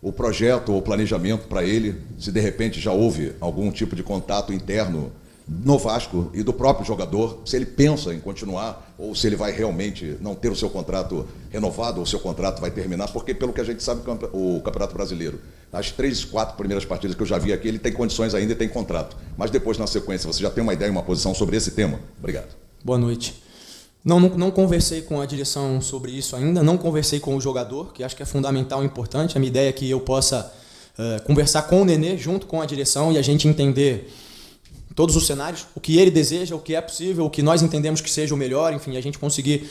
o projeto ou planejamento para ele, se de repente já houve algum tipo de contato interno no Vasco e do próprio jogador, se ele pensa em continuar ou se ele vai realmente não ter o seu contrato renovado ou o seu contrato vai terminar, porque pelo que a gente sabe, o Campeonato Brasileiro, as 3, 4 primeiras partidas que eu já vi aqui, ele tem condições ainda e tem contrato. Mas depois, na sequência, você já tem uma ideia, uma posição sobre esse tema? Obrigado. Boa noite. Não conversei com a direção sobre isso ainda, não conversei com o jogador, que acho que é fundamental e importante. A minha ideia é que eu possa conversar com o Nenê junto com a direção e a gente entender todos os cenários, o que ele deseja, o que é possível, o que nós entendemos que seja o melhor, enfim, a gente conseguir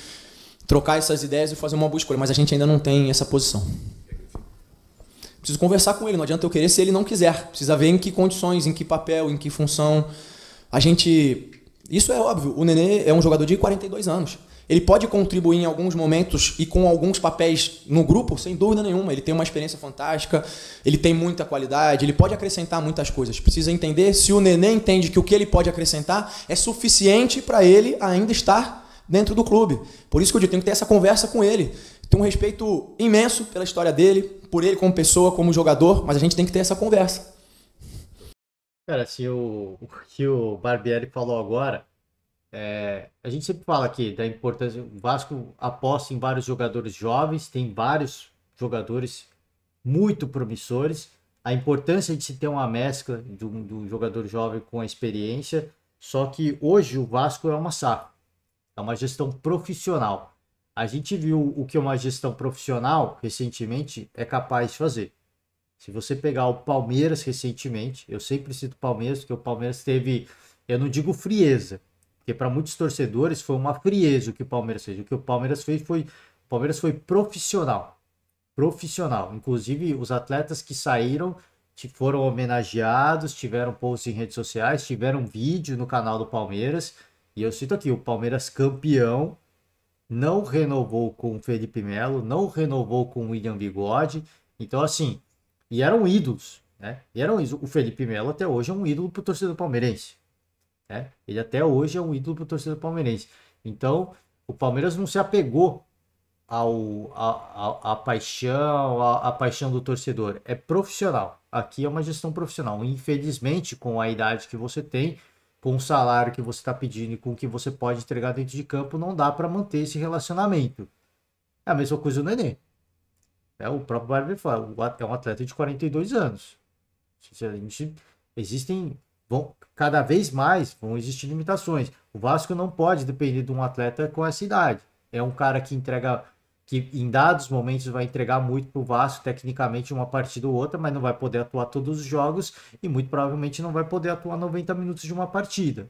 trocar essas ideias e fazer uma boa escolha, mas a gente ainda não tem essa posição. Preciso conversar com ele, não adianta eu querer se ele não quiser. Precisa ver em que condições, em que papel, em que função. Isso é óbvio, o Nenê é um jogador de 42 anos. Ele pode contribuir em alguns momentos e com alguns papéis no grupo, sem dúvida nenhuma. Ele tem uma experiência fantástica, ele tem muita qualidade, ele pode acrescentar muitas coisas. Precisa entender se o Nenê entende que o que ele pode acrescentar é suficiente para ele ainda estar dentro do clube. Por isso que eu tenho que ter essa conversa com ele. Tenho um respeito imenso pela história dele, por ele como pessoa, como jogador, mas a gente tem que ter essa conversa. Cara, se o que o Barbieri falou agora, A gente sempre fala aqui da importância, o Vasco aposta em vários jogadores jovens, tem vários jogadores muito promissores, a importância de se ter uma mescla do jogador jovem com a experiência, só que hoje o Vasco é uma SAF, é uma gestão profissional. A gente viu o que uma gestão profissional recentemente é capaz de fazer. Se você pegar o Palmeiras recentemente, eu sempre cito o Palmeiras, porque o Palmeiras teve, eu não digo frieza, porque para muitos torcedores foi uma frieza o que o Palmeiras fez. O que o Palmeiras fez foi, o Palmeiras foi profissional. Profissional. Inclusive, os atletas que saíram foram homenageados, tiveram posts em redes sociais, tiveram vídeo no canal do Palmeiras. E eu cito aqui, o Palmeiras campeão, não renovou com o Felipe Melo, não renovou com o William Bigode. Então, assim, e eram ídolos, né? E eram ídolos. O Felipe Melo até hoje é um ídolo pro torcedor palmeirense. Né? Ele até hoje é um ídolo pro torcedor palmeirense. Então, o Palmeiras não se apegou a paixão do torcedor. É profissional. Aqui é uma gestão profissional. Infelizmente, com a idade que você tem, com o salário que você está pedindo e com o que você pode entregar dentro de campo, não dá para manter esse relacionamento. É a mesma coisa o Nenê. O próprio Barbieri fala, é um atleta de 42 anos. Cada vez mais vão existir limitações. O Vasco não pode depender de um atleta com essa idade. É um cara que entrega, que em dados momentos vai entregar muito para o Vasco, tecnicamente, uma partida ou outra, mas não vai poder atuar todos os jogos e muito provavelmente não vai poder atuar 90 minutos de uma partida.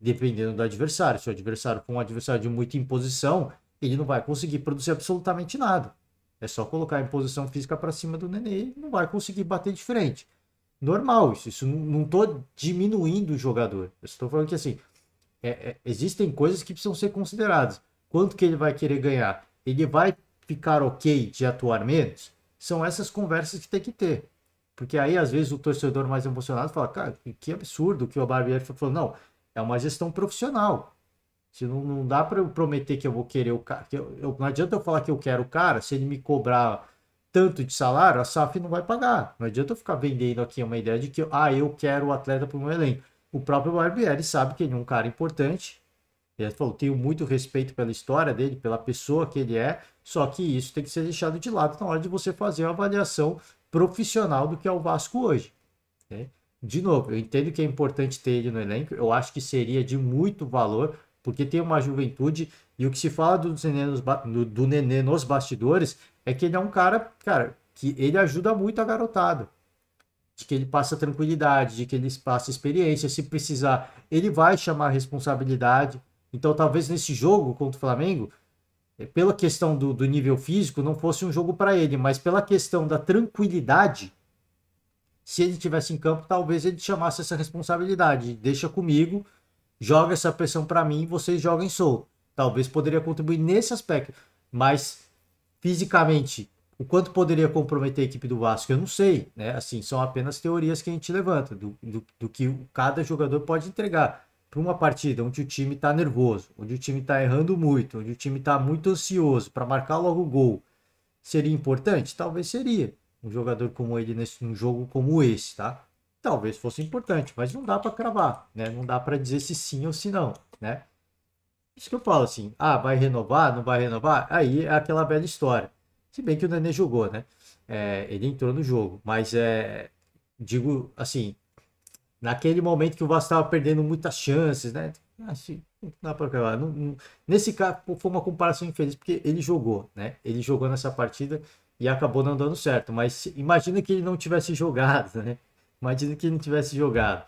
Dependendo do adversário. Se o adversário for um adversário de muita imposição, ele não vai conseguir produzir absolutamente nada. É só colocar a imposição física para cima do Nenê e não vai conseguir bater de frente. Normal isso. Isso não estou diminuindo o jogador. Eu estou falando que assim, existem coisas que precisam ser consideradas. Quanto que ele vai querer ganhar? Ele vai ficar ok de atuar menos? São essas conversas que tem que ter. Porque aí, às vezes, o torcedor mais emocionado fala, cara, que absurdo que o Barbieri falou. Não, é uma gestão profissional. Se não dá para eu prometer que eu vou querer o cara. Não adianta eu falar que eu quero o cara, se ele me cobrar tanto de salário, a SAF não vai pagar. Não adianta eu ficar vendendo aqui uma ideia de que eu quero o atleta para o meu elenco. O próprio Barbieri sabe que ele é um cara importante. Ele falou, tenho muito respeito pela história dele, pela pessoa que ele é, só que isso tem que ser deixado de lado na hora de você fazer uma avaliação profissional do que é o Vasco hoje. Né? De novo, eu entendo que é importante ter ele no elenco, eu acho que seria de muito valor, porque tem uma juventude, e o que se fala do Nenê nos bastidores é que ele é um cara, que ele ajuda muito a garotada. De que ele passa tranquilidade, de que ele passa experiência, se precisar, ele vai chamar a responsabilidade. Então, talvez nesse jogo contra o Flamengo, pela questão do nível físico, não fosse um jogo para ele, mas pela questão da tranquilidade, se ele estivesse em campo, talvez ele chamasse essa responsabilidade. Deixa comigo, joga essa pressão para mim e vocês joguem solto. Talvez poderia contribuir nesse aspecto, mas fisicamente, o quanto poderia comprometer a equipe do Vasco, eu não sei, né? Assim, são apenas teorias que a gente levanta, do que cada jogador pode entregar para uma partida onde o time está nervoso, onde o time está errando muito, onde o time está muito ansioso para marcar logo o gol. Seria importante? Talvez seria. Um jogador como ele num jogo como esse, tá? Talvez fosse importante, mas não dá para cravar, né? Não dá para dizer se sim ou se não, né? Isso que eu falo assim, vai renovar, não vai renovar? Aí é aquela velha história. Se bem que o Nenê jogou, né? Ele entrou no jogo, mas digo assim, naquele momento que o Vasco estava perdendo muitas chances, né? Assim, não dá para cravar. Nesse caso, foi uma comparação infeliz, porque ele jogou, né? Ele jogou nessa partida e acabou não dando certo, mas imagina que ele não tivesse jogado, né? Imagina que ele não tivesse jogado.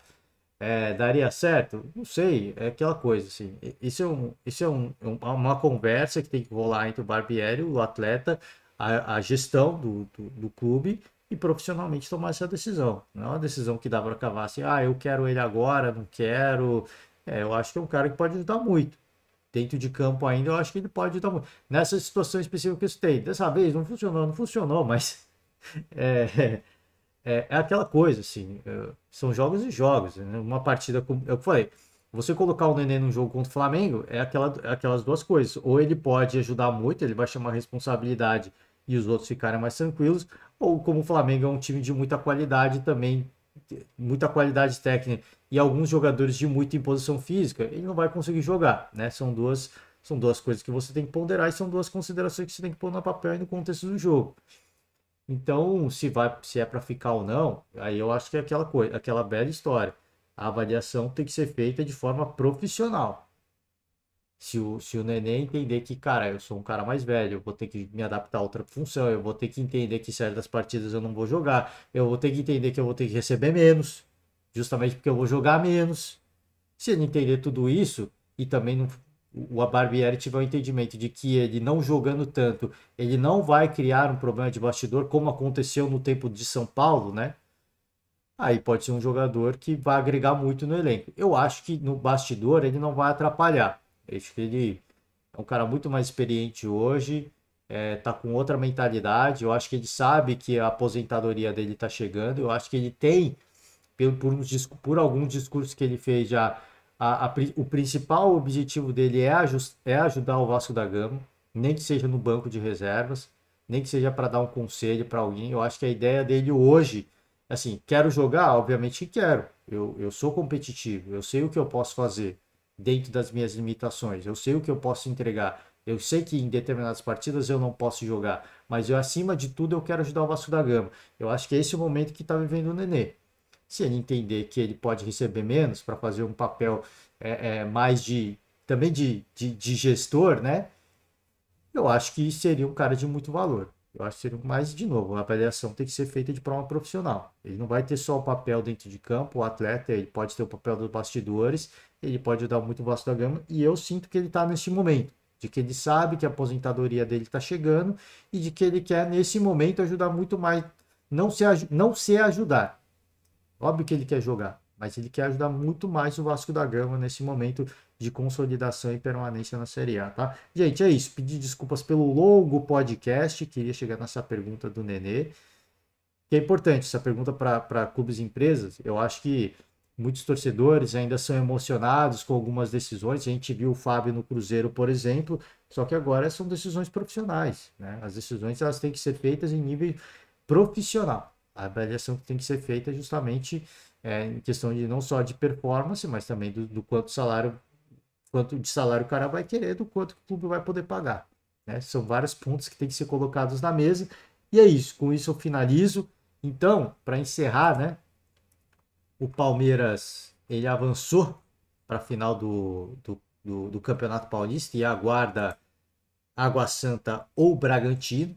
Daria certo? Não sei, é aquela coisa assim. Isso é uma conversa que tem que rolar entre o Barbieri, o atleta, a gestão do clube e profissionalmente tomar essa decisão. Não é uma decisão que dá para cavar assim, eu quero ele agora, não quero. Eu acho que é um cara que pode ajudar muito. Dentro de campo ainda, eu acho que ele pode ajudar muito. Nessa situação específica que eu citei, dessa vez não funcionou, mas é aquela coisa, assim, são jogos e jogos, né? Uma partida, como eu falei, você colocar o Nenê num jogo contra o Flamengo é aquelas duas coisas, ou ele pode ajudar muito, ele vai chamar responsabilidade e os outros ficarem mais tranquilos, ou como o Flamengo é um time de muita qualidade também, muita qualidade técnica e alguns jogadores de muita imposição física, ele não vai conseguir jogar, né? São duas coisas que você tem que ponderar e são duas considerações que você tem que pôr no papel e no contexto do jogo. Então, se é para ficar ou não, aí eu acho que é aquela bela história. A avaliação tem que ser feita de forma profissional. Se o Nenê entender que, cara, eu sou um cara mais velho, eu vou ter que me adaptar a outra função, eu vou ter que entender que certas partidas eu não vou jogar, eu vou ter que entender que eu vou ter que receber menos, justamente porque eu vou jogar menos. Se ele entender tudo isso, e também o Barbieri tiver o entendimento de que ele não jogando tanto, ele não vai criar um problema de bastidor, como aconteceu no tempo de São Paulo, né? Aí pode ser um jogador que vai agregar muito no elenco. Eu acho que no bastidor ele não vai atrapalhar. Acho que ele é um cara muito mais experiente hoje, tá com outra mentalidade. Eu acho que ele sabe que a aposentadoria dele está chegando. Eu acho que ele tem, por alguns discursos que ele fez já, o principal objetivo dele é ajudar o Vasco da Gama, nem que seja no banco de reservas, nem que seja para dar um conselho para alguém. Eu acho que a ideia dele hoje, assim, quero jogar? Obviamente que quero. Eu sou competitivo, eu sei o que eu posso fazer dentro das minhas limitações, eu sei o que eu posso entregar, eu sei que em determinadas partidas eu não posso jogar, mas acima de tudo eu quero ajudar o Vasco da Gama. Eu acho que é esse o momento que está vivendo o Nenê. Se ele entender que ele pode receber menos para fazer um papel mais também de gestor, né? Eu acho que seria um cara de muito valor. Eu acho que seria mais, de novo, a avaliação tem que ser feita de forma profissional. Ele não vai ter só o papel dentro de campo, o atleta, ele pode ter o papel dos bastidores, ele pode ajudar muito o Vasco da Gama, e eu sinto que ele está nesse momento, de que ele sabe que a aposentadoria dele está chegando e de que ele quer, nesse momento, ajudar muito mais, não se ajudar. Óbvio que ele quer jogar, mas ele quer ajudar muito mais o Vasco da Gama nesse momento de consolidação e permanência na Série A, tá? Gente, é isso. Pedir desculpas pelo longo podcast. Queria chegar nessa pergunta do Nenê, que é importante, essa pergunta para clubes e empresas. Eu acho que muitos torcedores ainda são emocionados com algumas decisões. A gente viu o Fábio no Cruzeiro, por exemplo, só que agora são decisões profissionais, né? As decisões elas têm que ser feitas em nível profissional. A avaliação que tem que ser feita justamente em questão de não só de performance, mas também do quanto de salário o cara vai querer, do quanto o clube vai poder pagar, né? São vários pontos que tem que ser colocados na mesa. E é isso. Com isso eu finalizo. Então, para encerrar, né? O Palmeiras ele avançou para a final do Campeonato Paulista e aguarda Água Santa ou Bragantino.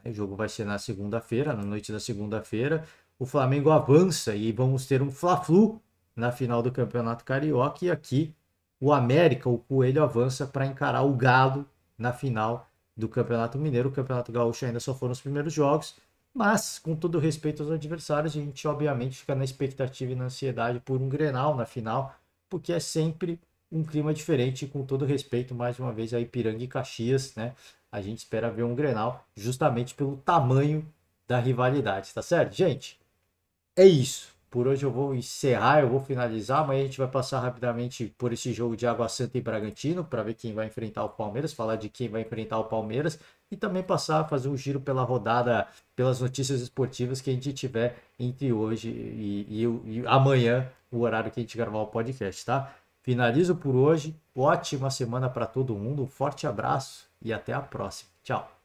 O jogo vai ser na segunda-feira, na noite da segunda-feira. O Flamengo avança e vamos ter um Fla-Flu na final do Campeonato Carioca. E aqui o América, o Coelho, avança para encarar o Galo na final do Campeonato Mineiro. O Campeonato Gaúcho ainda só foram os primeiros jogos, mas com todo respeito aos adversários, a gente obviamente fica na expectativa e na ansiedade por um Grenal na final, porque é sempre um clima diferente, com todo respeito mais uma vez a Ipiranga e Caxias, né? A gente espera ver um Grenal justamente pelo tamanho da rivalidade, tá certo, gente? É isso. Por hoje eu vou encerrar, eu vou finalizar. Amanhã a gente vai passar rapidamente por esse jogo de Água Santa e Bragantino para ver quem vai enfrentar o Palmeiras, falar de quem vai enfrentar o Palmeiras e também fazer um giro pela rodada, pelas notícias esportivas que a gente tiver entre hoje e amanhã, o horário que a gente gravar o podcast, tá? Finalizo por hoje. Ótima semana para todo mundo. Um forte abraço e até a próxima. Tchau.